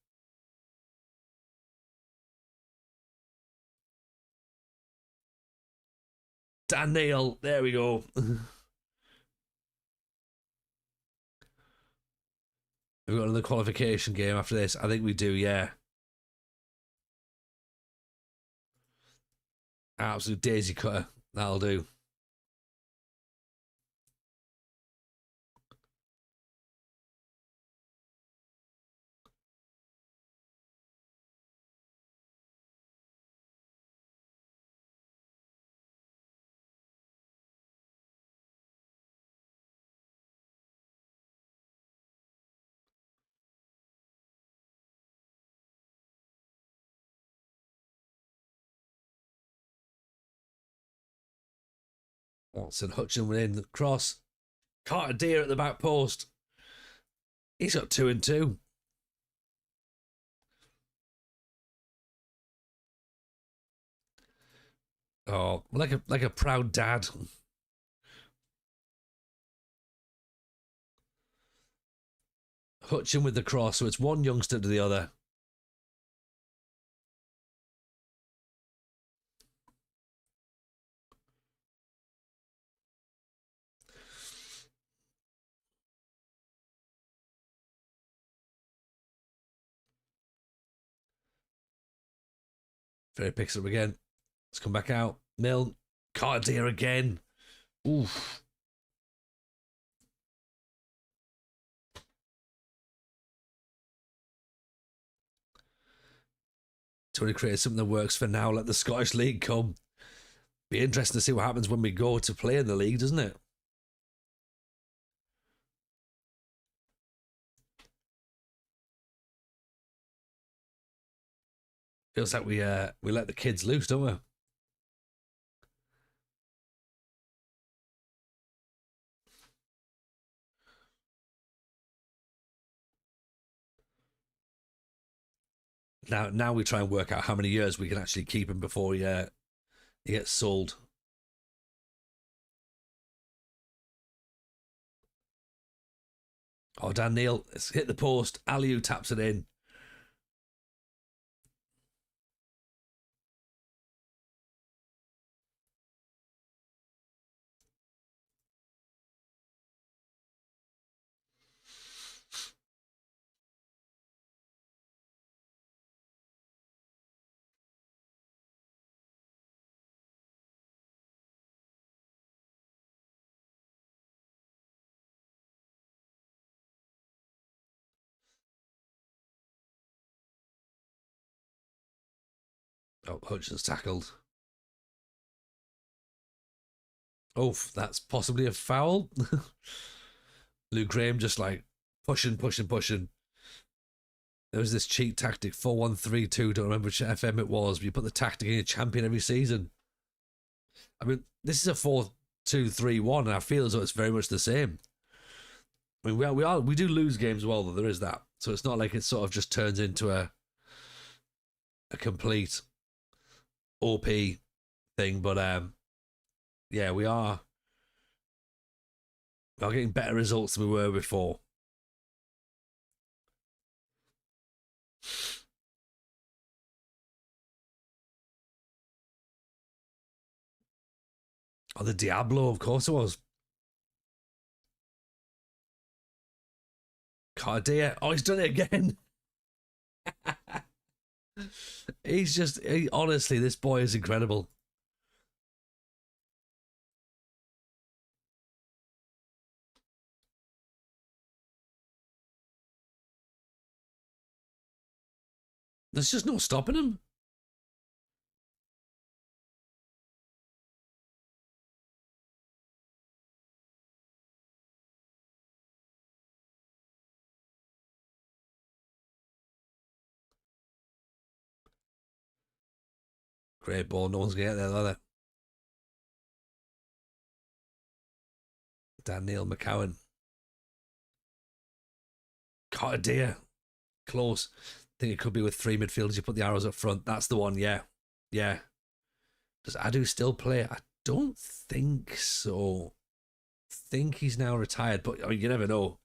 Dan Neil, there we go. We've got another qualification game after this. I think we do, yeah. Absolute daisy cutter. That'll do. Watson Hutchin within the cross. Carter Deer at the back post. He's got 2 and 2. Oh, like a proud dad. Hutchin with the cross, so it's one youngster to the other. Ferry picks it up again. Let's come back out. Milne. Carter Deer again. Oof. Tony created something that works for now. Let the Scottish League come. Be interesting to see what happens when we go to play in the league, doesn't it? Feels like we let the kids loose, don't we? Now we try and work out how many years we can actually keep him before he gets sold. Oh, Dan Neil, it's hit the post. Aliu taps it in. Oh, Hutchins tackled. Oh, that's possibly a foul. Luke Graham just like pushing. There was this cheat tactic 4-1-3-2. Don't remember which FM it was, but you put the tactic in your champion every season. I mean, this is a 4-2-3-1, and I feel as though it's very much the same. I mean, we do lose games as well, though. There is that, so it's not like it sort of just turns into a complete OP thing. But yeah, we are getting better results than we were before. Oh, the Diablo, of course it was. Cardia. Oh, he's done it again. Honestly, this boy is incredible. There's just no stopping him. Great ball. No one's going to get there, are they? Daniel McCowan. Cardia. Close. I think it could be with 3 midfielders. You put the arrows up front. That's the one. Yeah. Yeah. Does Adu still play? I don't think so. I think he's now retired, but I mean, you never know.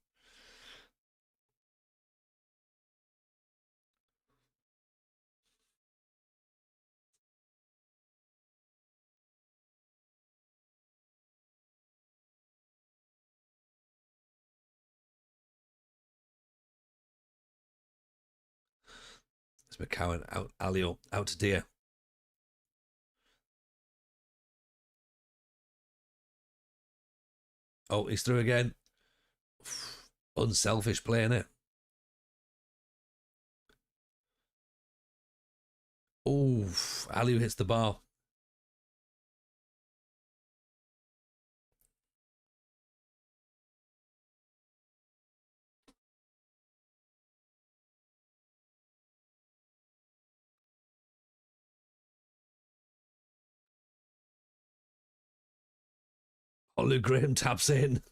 It's McCowan out, Alio out to Deer. Oh, he's through again. Unselfish play, innit? Oh, Alio hits the bar. Olu Graham taps in.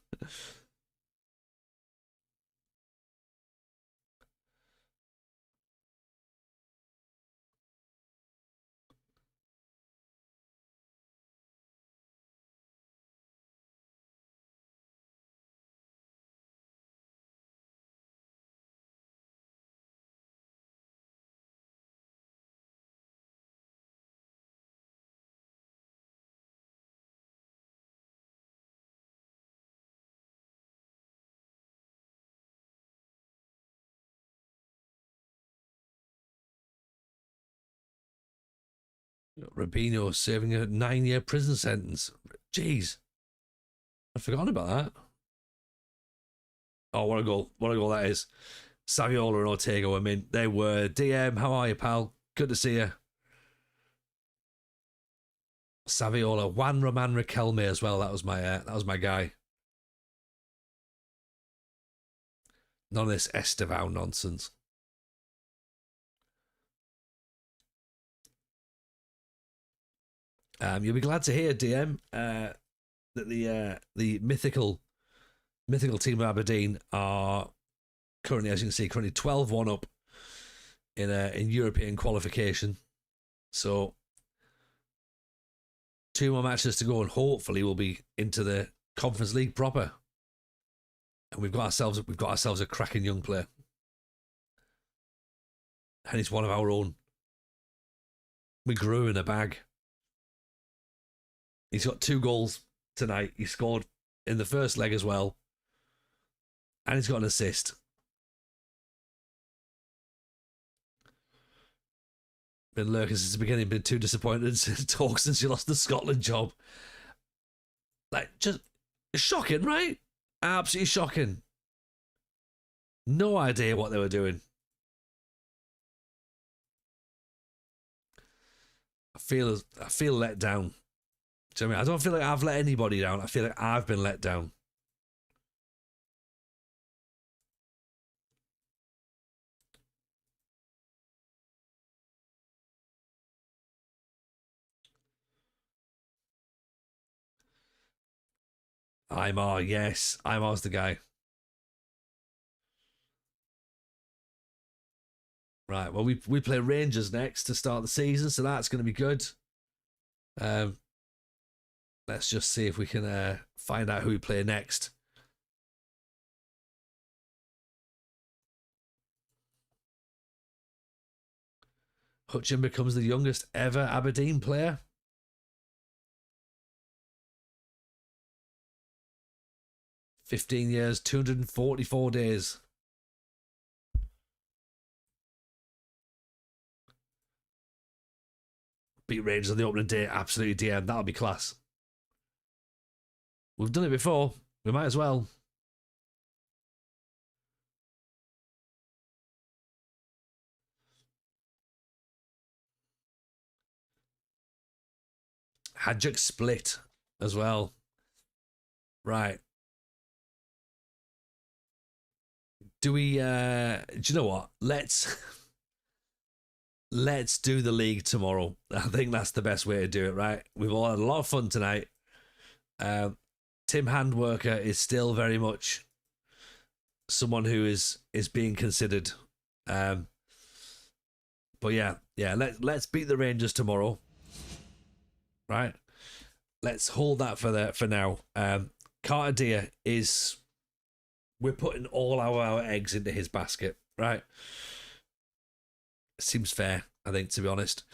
Rubino serving a 9-year prison sentence. Jeez. I'd forgotten about that. Oh, what a goal. What a goal that is. Saviola and Ortega were in. They were. DM, how are you, pal? Good to see you. Saviola, Juan Roman Riquelme as well. That was my guy. None of this Estevao nonsense. You'll be glad to hear, DM, that the mythical team of Aberdeen are currently, as you can see, 12-1 up in European qualification. So 2 more matches to go, and hopefully we'll be into the Conference League proper. And we've got ourselves a cracking young player, and he's one of our own. We grew in a bag. He's got 2 goals tonight. He scored in the first leg as well, and he's got an assist. Been lurking since the beginning. Been too disappointed to talk since you lost the Scotland job. Like, just shocking, right? Absolutely shocking. No idea what they were doing. I feel let down. Do you know what I mean? I don't feel like I've let anybody down. I feel like I've been let down. Imar, yes. Imar's the guy. Right, well, we play Rangers next to start the season, so that's going to be good. Let's just see if we can find out who we play next. Hutchin becomes the youngest ever Aberdeen player. "15 years, 244 days. Beat Rangers on the opening day. Absolutely, DM. That'll be class. We've done it before. We might as well. Hadjuk split as well. Right. Do we do you know what? Let's do the league tomorrow. I think that's the best way to do it, right? We've all had a lot of fun tonight. Tim Handworker is still very much someone who is being considered. But yeah, let's beat the Rangers tomorrow. Right? Let's hold that for now. Carter Deer is, we're putting all our eggs into his basket, right? Seems fair, I think, to be honest.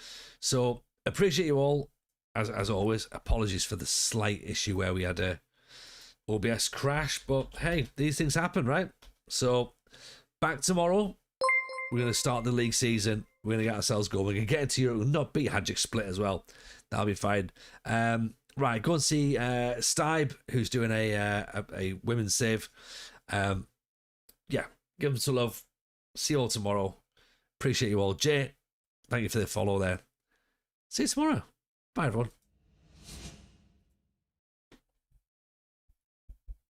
So appreciate you all, as always. Apologies for the slight issue where we had a OBS crash, but hey, these things happen, right? So back tomorrow. We're going to start the league season We're going to get ourselves going. We can get into Europe. We'll not beat Hadjic Split as well. That'll be fine. Right, go and see Stibe, who's doing a women's save. Yeah, give them some love. See you all tomorrow. Appreciate you all. Jay, thank you for the follow there. See you tomorrow. Bye, everyone.